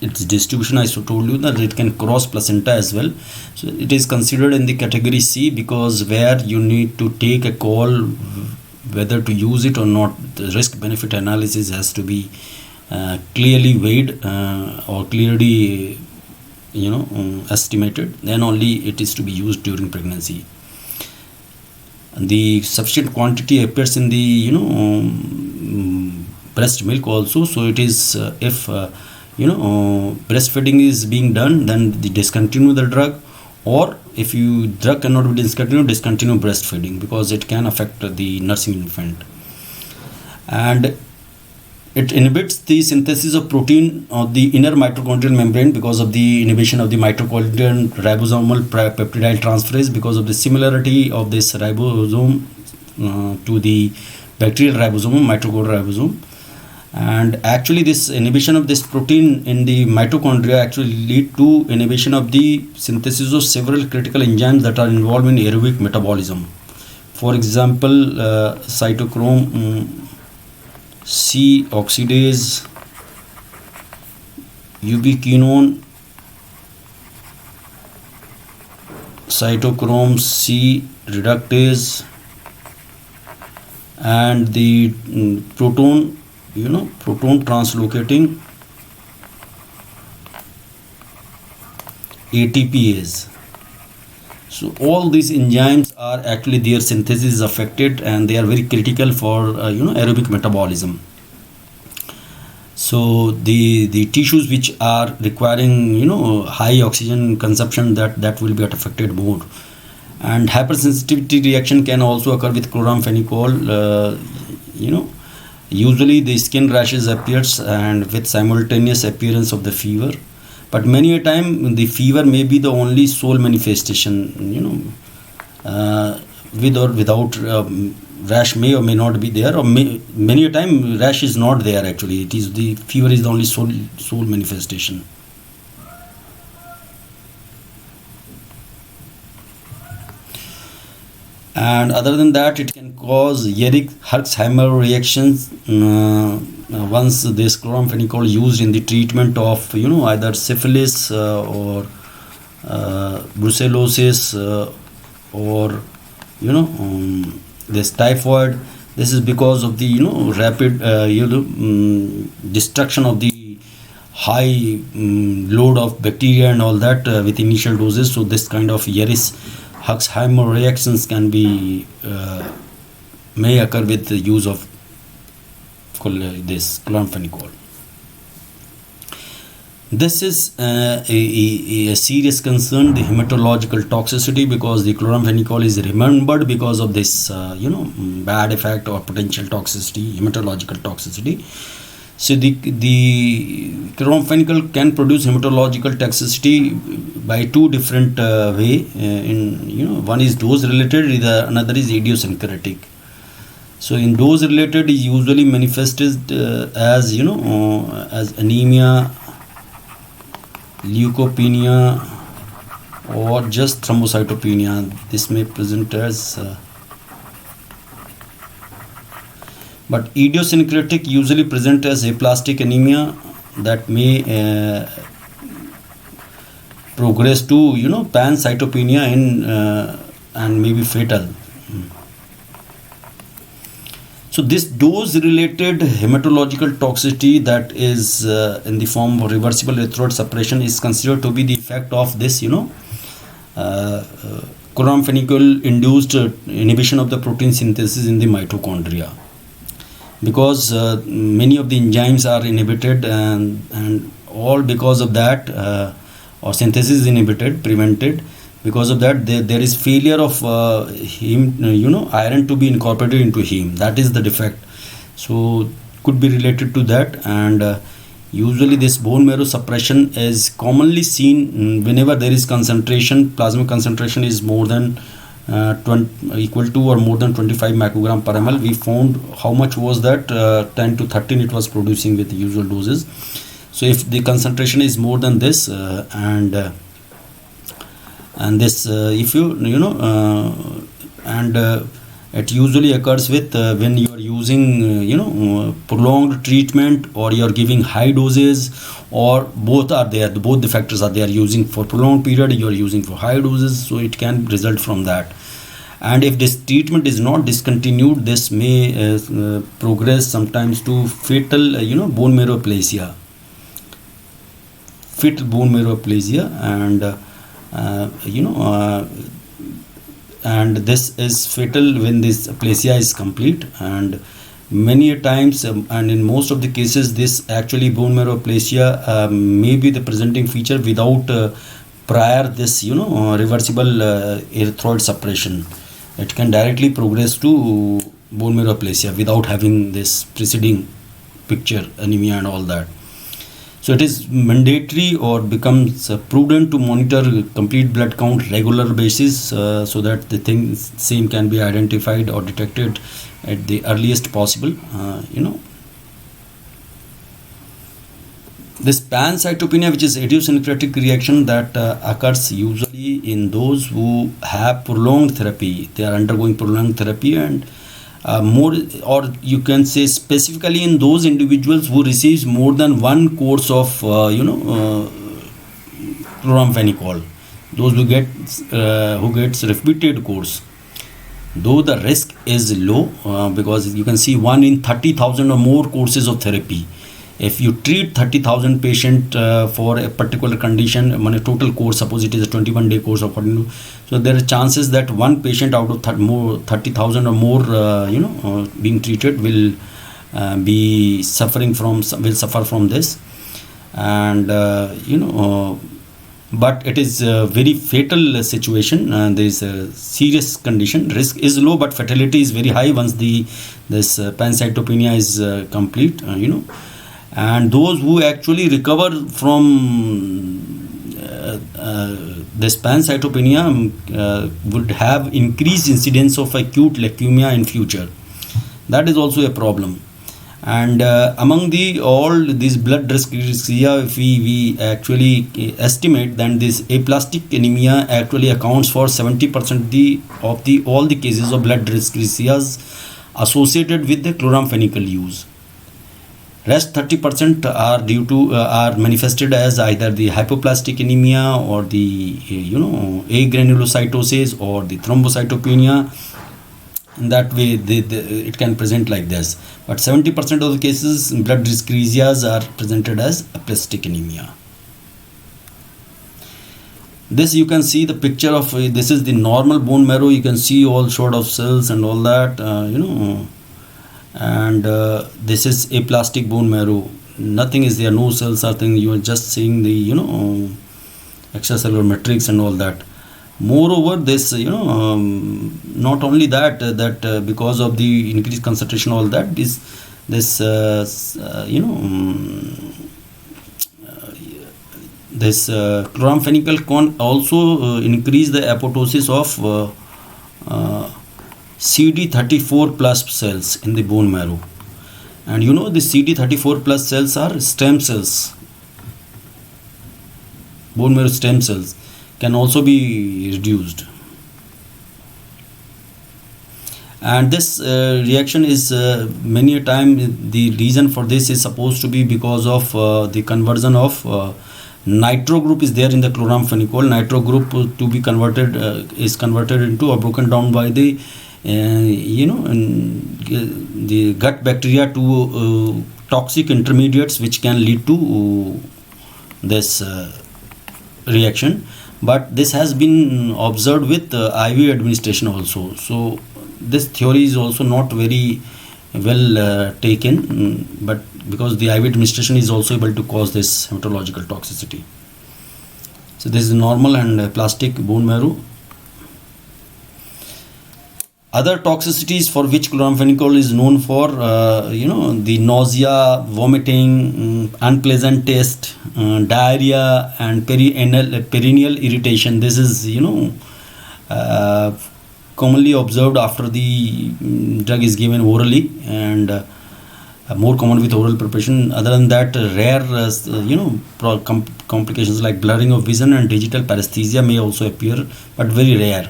Its distribution, I told you that it can cross placenta as well. So it is considered in the category C, because where you need to take a call whether to use it or not. The risk benefit analysis has to be clearly weighed or clearly estimated, then only it is to be used during pregnancy. And the sufficient quantity appears in the breast milk also. So it is if breastfeeding is being done, then discontinue the drug, or if you drug cannot be discontinued, discontinue breastfeeding, because it can affect the nursing infant. And it inhibits the synthesis of protein of the inner mitochondrial membrane because of the inhibition of the mitochondrial ribosomal peptidyl transferase, because of the similarity of this ribosome to the bacterial ribosome, mitochondrial ribosome. And actually this inhibition of this protein in the mitochondria actually lead to inhibition of the synthesis of several critical enzymes that are involved in aerobic metabolism. For example, cytochrome C oxidase, ubiquinone, cytochrome C reductase, and the proton translocating ATPase. So all these enzymes are actually, their synthesis is affected, and they are very critical for aerobic metabolism. So the tissues which are requiring high oxygen consumption, that will be affected more. And hypersensitivity reaction can also occur with chloramphenicol. Usually the skin rashes appears and with simultaneous appearance of the fever, but many a time the fever may be the only sole manifestation. With or without rash may or may not be there, or many a time rash is not there. Actually, it is the fever is the only sole manifestation. And other than that, it can cause Yerich-Herxheimer reactions once this chloramphenicol used in the treatment of either syphilis or brucellosis or this typhoid. This is because of the rapid destruction of the high load of bacteria and all that with initial doses. So this kind of Yerich-Herxheimer reactions can be may occur with the use of this chloramphenicol. This is a serious concern, the hematological toxicity, because the chloramphenicol is remembered because of this bad effect or potential toxicity, hematological toxicity. So the chloramphenicol can produce hematological toxicity by two different way. One is dose related, another is idiosyncratic. So in dose related is usually manifested as as anemia, leukopenia, or just thrombocytopenia. This may present as but idiosyncratic usually present as aplastic anemia that may progress to pancytopenia and may be fatal. So this dose related hematological toxicity that is in the form of reversible erythroid suppression is considered to be the effect of this chloramphenicol induced inhibition of the protein synthesis in the mitochondria, because many of the enzymes are inhibited and all because of that or synthesis is inhibited, prevented. Because of that, there is failure of iron to be incorporated into heme. That is the defect. So could be related to that. And usually this bone marrow suppression is commonly seen whenever there is concentration, plasma concentration is more than equal to or more than 25 microgram per ml. We found how much was that, 10 to 13 it was producing with the usual doses. So if the concentration is more than this and this if it usually occurs with when you are using prolonged treatment, or you are giving high doses, or both are there, both the factors are there. Using for prolonged period, you are using for high doses, so it can result from that. And if this treatment is not discontinued, this may progress sometimes to fatal bone marrow aplasia, and this is fatal when this aplasia is complete. And many a times and in most of the cases, this actually bone marrow aplasia may be the presenting feature without prior this reversible erythroid suppression. It can directly progress to bone marrow aplasia without having this preceding picture, anemia and all that. So it is mandatory or becomes prudent to monitor complete blood count regular basis so that the same can be identified or detected at the earliest possible. This pancytopenia, which is idiosyncratic reaction that occurs usually in those who have prolonged therapy. They are undergoing prolonged therapy, and more, or you can say specifically in those individuals who receives more than one course of chloramphenicol. Those who gets repeated course, though the risk is low, because you can see 1 in 30,000 or more courses of therapy. If you treat 30,000 patient for a particular condition, a total course, suppose it is a 21-day course according to, so there are chances that one patient out of 30,000 or more being treated will suffer from this. And but it is a very fatal situation. There is a serious condition. Risk is low, but fatality is very high once this pancytopenia is complete. And those who actually recover from this pancytopenia would have increased incidence of acute leukemia in future. That is also a problem. And among all these blood dyscrasia, if we actually estimate, then this aplastic anemia actually accounts for 70% of all the cases of blood dyscrasias associated with the chloramphenicol use. Rest 30% are manifested as either the hypoplastic anemia or the agranulocytosis or the thrombocytopenia. In that way, it can present like this. But 70% of the cases, blood dyscrasias are presented as aplastic anemia. This you can see the picture of this is the normal bone marrow. You can see all sort of cells and all that, and this is aplastic bone marrow. Nothing is there, no cells are thing. You are just seeing the extracellular matrix and all that. Moreover, this not only that because of the increased concentration, all that this chloramphenicol can also increase the apoptosis of CD34 plus cells in the bone marrow. And the CD34 plus cells are stem cells. Bone marrow stem cells can also be reduced. And this reaction is many a time the reason for this is supposed to be because of the conversion of nitro group is there in the chloramphenicol. Nitro group to be converted is converted into or broken down by the the gut bacteria to toxic intermediates, which can lead to this reaction. But this has been observed with IV administration also. So this theory is also not very well taken, but because the IV administration is also able to cause this hematological toxicity. So this is normal and plastic bone marrow. Other toxicities for which chloramphenicol is known for, the nausea, vomiting, unpleasant taste, diarrhea, and perineal irritation. This is, commonly observed after the drug is given orally, and more common with oral preparation. Other than that, rare, complications like blurring of vision and digital paresthesia may also appear, but very rare.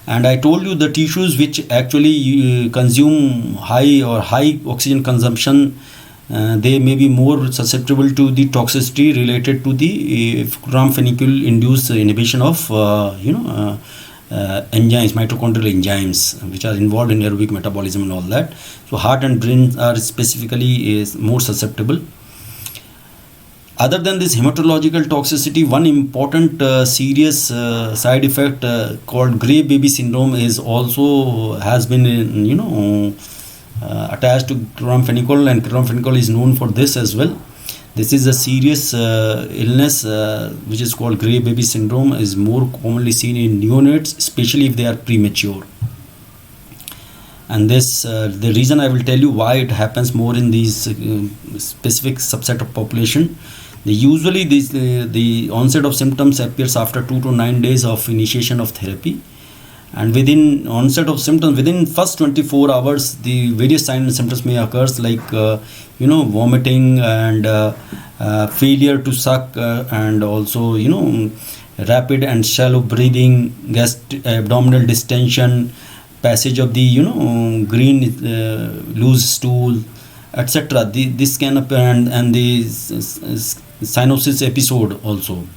And I told you the tissues which actually consume high oxygen consumption, they may be more susceptible to the toxicity related to the chloramphenicol induced inhibition of enzymes, mitochondrial enzymes, which are involved in aerobic metabolism and all that. So heart and brain are specifically more susceptible. Other than this hematological toxicity, one important serious side effect called gray baby syndrome has been attached to chloramphenicol, and chloramphenicol is known for this as well. This is a serious illness which is called gray baby syndrome, is more commonly seen in neonates, especially if they are premature. And this the reason I will tell you why it happens more in these specific subset of population. Usually the onset of symptoms appears after 2 to 9 days of initiation of therapy, And within onset of symptoms, within first 24 hours, the various signs and symptoms may occur, like vomiting and failure to suck, and also rapid and shallow breathing, abdominal distension, passage of the green loose stool, etc. This can appear, and the cyanosis episode also,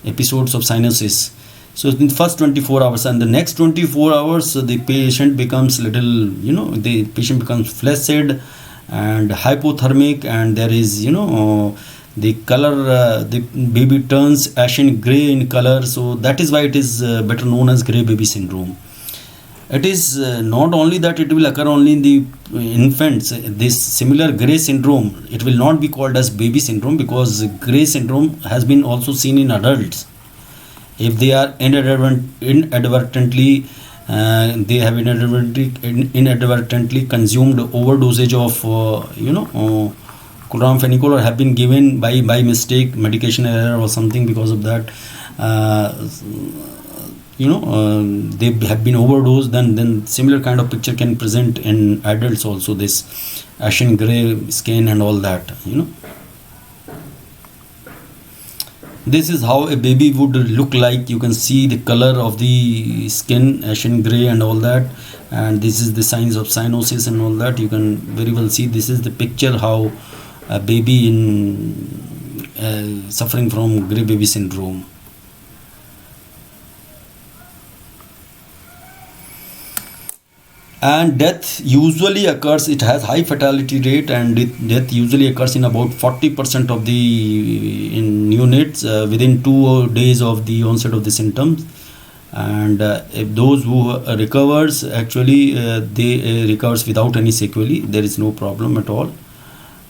episodes of cyanosis. So in the first 24 hours, and the next 24 hours, the patient becomes the patient becomes flaccid and hypothermic, and there is the color, the baby turns ashen gray in color. So that is why it is better known as gray baby syndrome. It is not only that it will occur only in the infants. This similar gray syndrome, it will not be called as baby syndrome, because gray syndrome has been also seen in adults. If they are inadvertently they have inadvertently consumed overdosage of chloramphenicol, or have been given by mistake medication error or something, because of that they have been overdosed, then similar kind of picture can present in adults also, this ashen gray skin and all that. This is how a baby would look like. You can see the color of the skin, ashen gray and all that, and this is the signs of cyanosis and all that. You can very well see, this is the picture how a baby in suffering from gray baby syndrome. And death usually occurs, it has high fatality rate, and death usually occurs in about 40% of the neonates within 2 days of the onset of the symptoms. And if those who recovers, actually they recovers without any sequelae, there is no problem at all.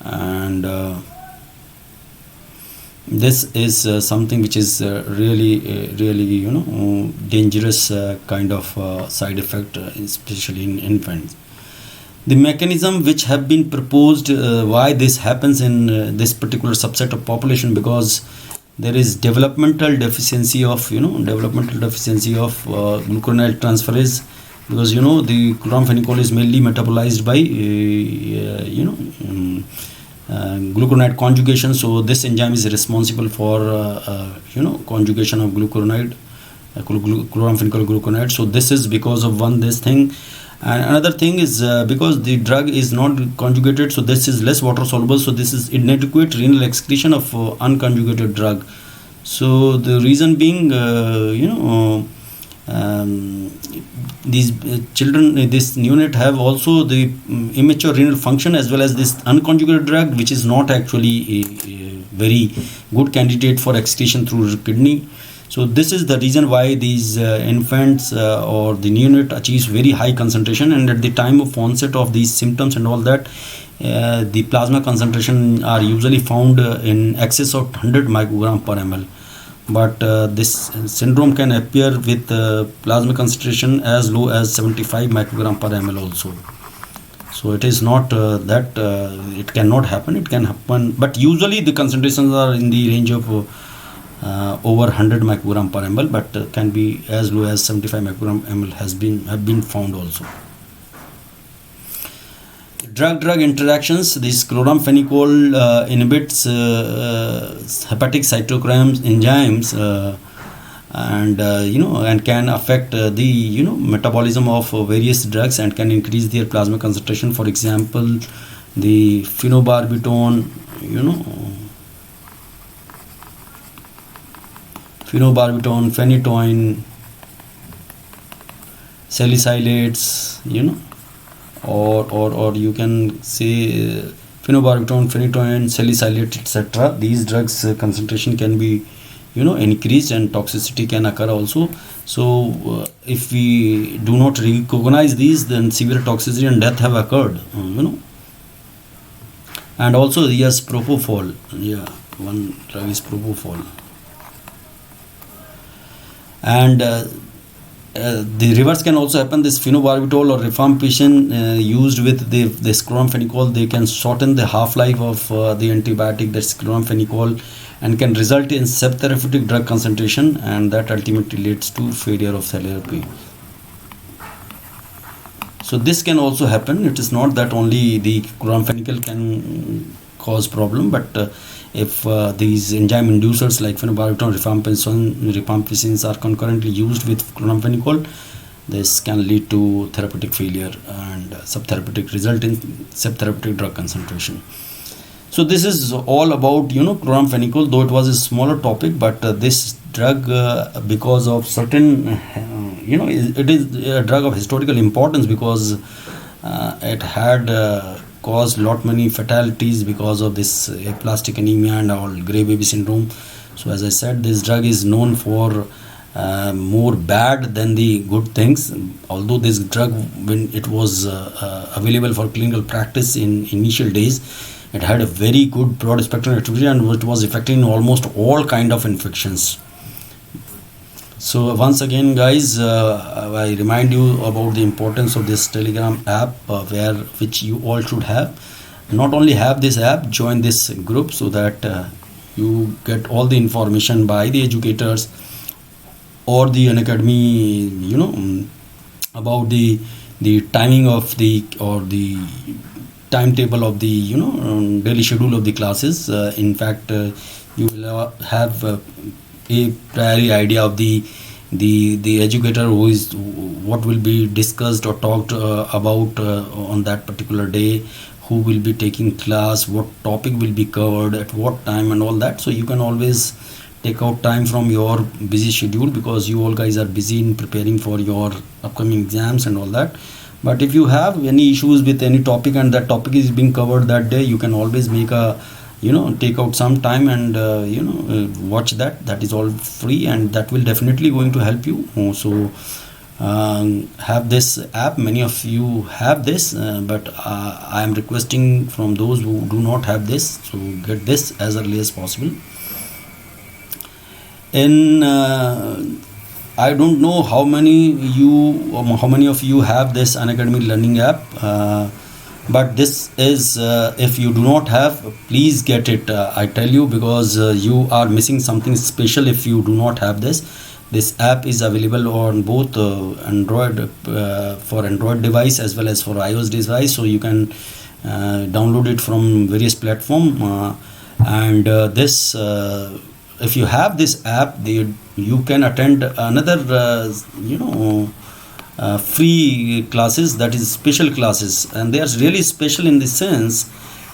And this is something which is really dangerous kind of side effect, especially in infants. The mechanism which have been proposed, why this happens in this particular subset of population, because there is developmental deficiency of glucuronide transferase, because the chloramphenicol is mainly metabolized by glucuronide conjugation. So this enzyme is responsible for conjugation of chloramphenicol glucuronide. So this is because of this thing. And another thing is because the drug is not conjugated, so this is less water soluble, so this is inadequate renal excretion of unconjugated drug. So the reason being these children, this neonate have also the immature renal function, as well as this unconjugated drug, which is not actually a very good candidate for excretion through the kidney. So this is the reason why these infants or the neonate achieves very high concentration, and at the time of onset of these symptoms and all that, the plasma concentration are usually found in excess of 100 microgram per ml. But this syndrome can appear with plasma concentration as low as 75 microgram per ml also. So it is not that it cannot happen, it can happen, but usually the concentrations are in the range of over 100 microgram per ml, but can be as low as 75 microgram ml have been found also. Drug Interactions. This chloramphenicol inhibits hepatic cytochrome enzymes and can affect the metabolism of various drugs, and can increase their plasma concentration. For example, the phenobarbital, phenytoin, salicylates, or you can say phenobarbital, phenytoin, salicylate, etc. These drugs concentration can be increased, and toxicity can occur also. So if we do not recognize these, then severe toxicity and death have occurred. And also, yes, propofol. Yeah, one drug is propofol. And the reverse can also happen. This phenobarbital or rifampicin used with this chloramphenicol, they can shorten the half-life of the antibiotic, that's chloramphenicol, and can result in subtherapeutic drug concentration, and that ultimately leads to failure of therapy. So this can also happen. It is not that only the chloramphenicol can cause problem, but if these enzyme inducers like phenobarbital, rifampicins are concurrently used with chloramphenicol, this can lead to therapeutic failure and subtherapeutic result in subtherapeutic drug concentration. So this is all about chloramphenicol, though it was a smaller topic, but this drug, because of certain it is a drug of historical importance, because it had caused lot many fatalities because of this aplastic anemia and all gray baby syndrome. So as I said, this drug is known for more bad than the good things. Although this drug, when it was available for clinical practice in initial days, it had a very good broad spectrum activity and it was effective in almost all kind of infections. So once again, guys, I remind you about the importance of this Telegram app, which you all should have. Not only have this app, join this group so that you get all the information by the educators or the Unacademy, about the timing of the timetable of the daily schedule of the classes. In fact, you will have a prior idea of the educator who is what will be discussed or talked about on that particular day, who will be taking class, what topic will be covered at what time and all that. So you can always take out time from your busy schedule, because you all guys are busy in preparing for your upcoming exams and all that. But if you have any issues with any topic and that topic is being covered that day, you can always make a take out some time and watch that is all free, and that will definitely going to help you. So have this app. Many of you have this, but I am requesting from those who do not have this, so get this as early as possible. In I don't know how many of you have this Unacademy learning app, but this is if you do not have, please get it. I tell you, because you are missing something special if you do not have this. This app is available on both Android for Android device as well as for iOS device, so you can download it from various platform, and this if you have this app, you can attend another free classes, that is special classes, and they are really special in the sense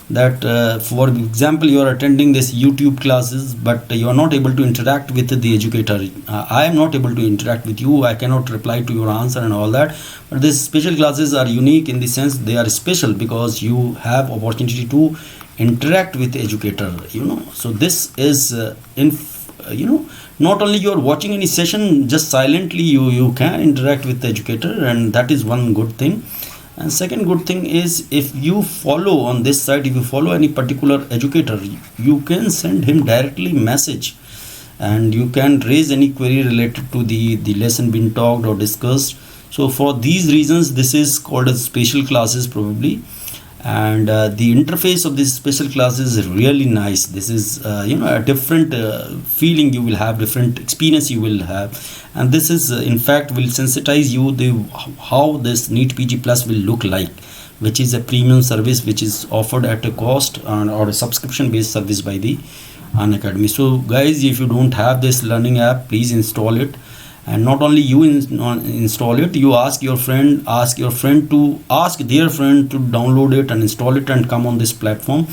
that for example, you are attending this YouTube classes, but you are not able to interact with the educator. I am not able to interact with you, I cannot reply to your answer and all that. But these special classes are unique in the sense they are special because you have opportunity to interact with the educator. So this is not only you are watching any session just silently, you can interact with the educator, and that is one good thing. And second good thing is, if you follow on this site, if you follow any particular educator, you can send him directly message, and you can raise any query related to the lesson being talked or discussed. So for these reasons, this is called as special classes probably, and the interface of this special classes is really nice. This is a different feeling you will have, different experience you will have, and this is in fact will sensitize you how this NEET PG Plus will look like, which is a premium service which is offered at a cost or a subscription based service by the Unacademy. So guys, if you don't have this learning app, please install it. And not only you install it, you ask your friend to ask their friend to download it and install it and come on this platform.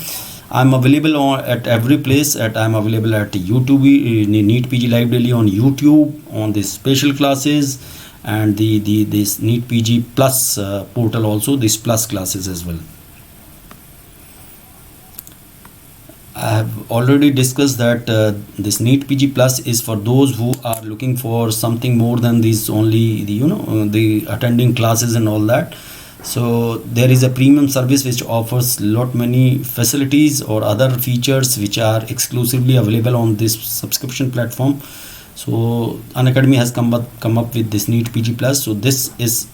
I'm available at every place. I'm available at YouTube, NEET PG Live Daily on YouTube, on the special classes, and this NEET PG Plus portal also, this plus classes as well. I have already discussed that this NEET PG Plus is for those who are looking for something more than these only the attending classes and all that. So there is a premium service which offers lot many facilities or other features which are exclusively available on this subscription platform. So Unacademy has come up with this NEET PG Plus. So this is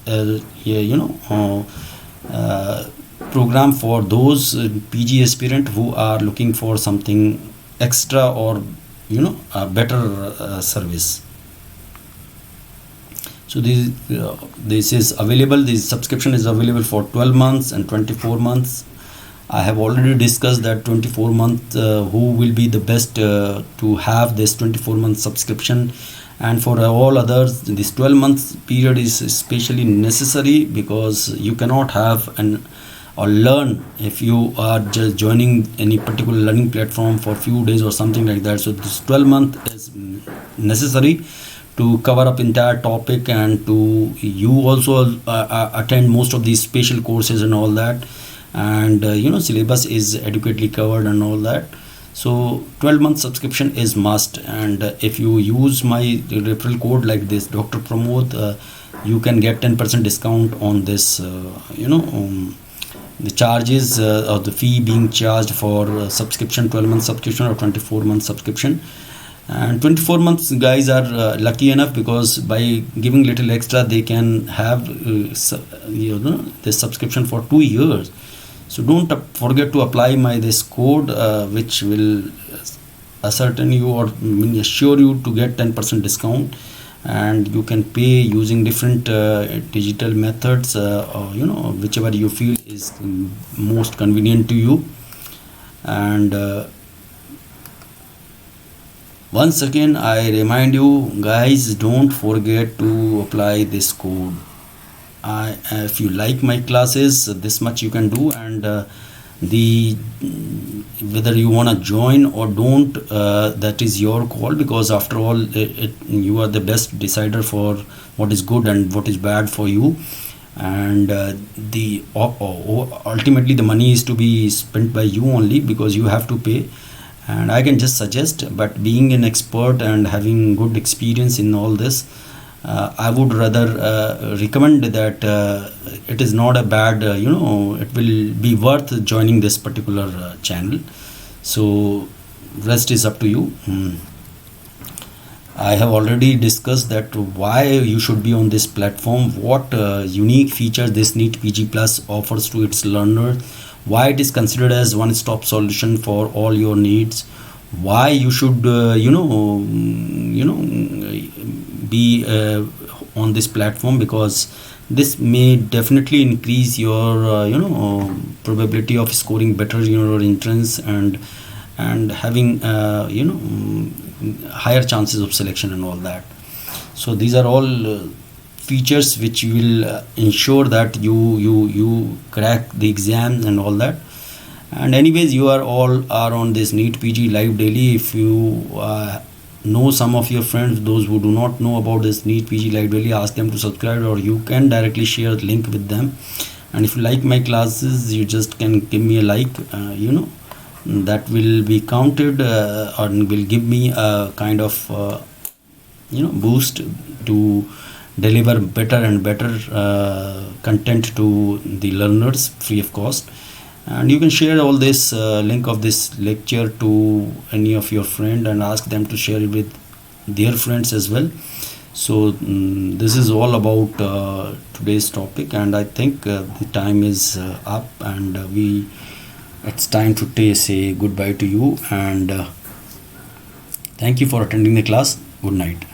program for those PG aspirant who are looking for something extra or a better service. So this is available. This subscription is available for 12 months and 24 months. I have already discussed that 24 month who will be the best to have this 24-month subscription, and for all others this 12 month period is especially necessary, because you cannot have an or learn if you are just joining any particular learning platform for few days or something like that. So this 12 month is necessary to cover up entire topic, and to you also attend most of these special courses and all that, and syllabus is adequately covered and all that. So 12-month subscription is must, and if you use my referral code like this, Dr. Pramod, you can get 10% discount on this the charges or the fee being charged for subscription, 12-month subscription or 24-month subscription. And 24 months guys are lucky enough, because by giving little extra they can have this subscription for 2 years. So don't forget to apply this code, which will ascertain you or assure you to get 10% discount, and you can pay using different digital methods, or whichever you feel is most convenient to you. And once again I remind you guys, don't forget to apply this code. If you like my classes, this much you can do, and whether you want to join or don't, that is your call, because after all you are the best decider for what is good and what is bad for you. And ultimately the money is to be spent by you only, because you have to pay. And I can just suggest, but being an expert and having good experience in all this, I would rather recommend that it is not a bad, it will be worth joining this particular channel. So rest is up to you. I have already discussed that why you should be on this platform, what unique features this NEET PG Plus offers to its learners, why it is considered as one-stop solution for all your needs, why you should be on this platform, because this may definitely increase your probability of scoring better in your entrance, and having higher chances of selection and all that. So these are all features which will ensure that you crack the exam and all that. And anyways, you are all on this NEET PG live daily. If you know some of your friends, those who do not know about this NEET PG live daily, ask them to subscribe, or you can directly share the link with them. And if you like my classes, you just can give me a like, that will be counted or will give me a kind of boost to deliver better and better content to the learners free of cost. And you can share all this link of this lecture to any of your friend and ask them to share it with their friends as well. So this is all about today's topic, and I think the time is up, and it's time to say goodbye to you, and thank you for attending the class. Good night.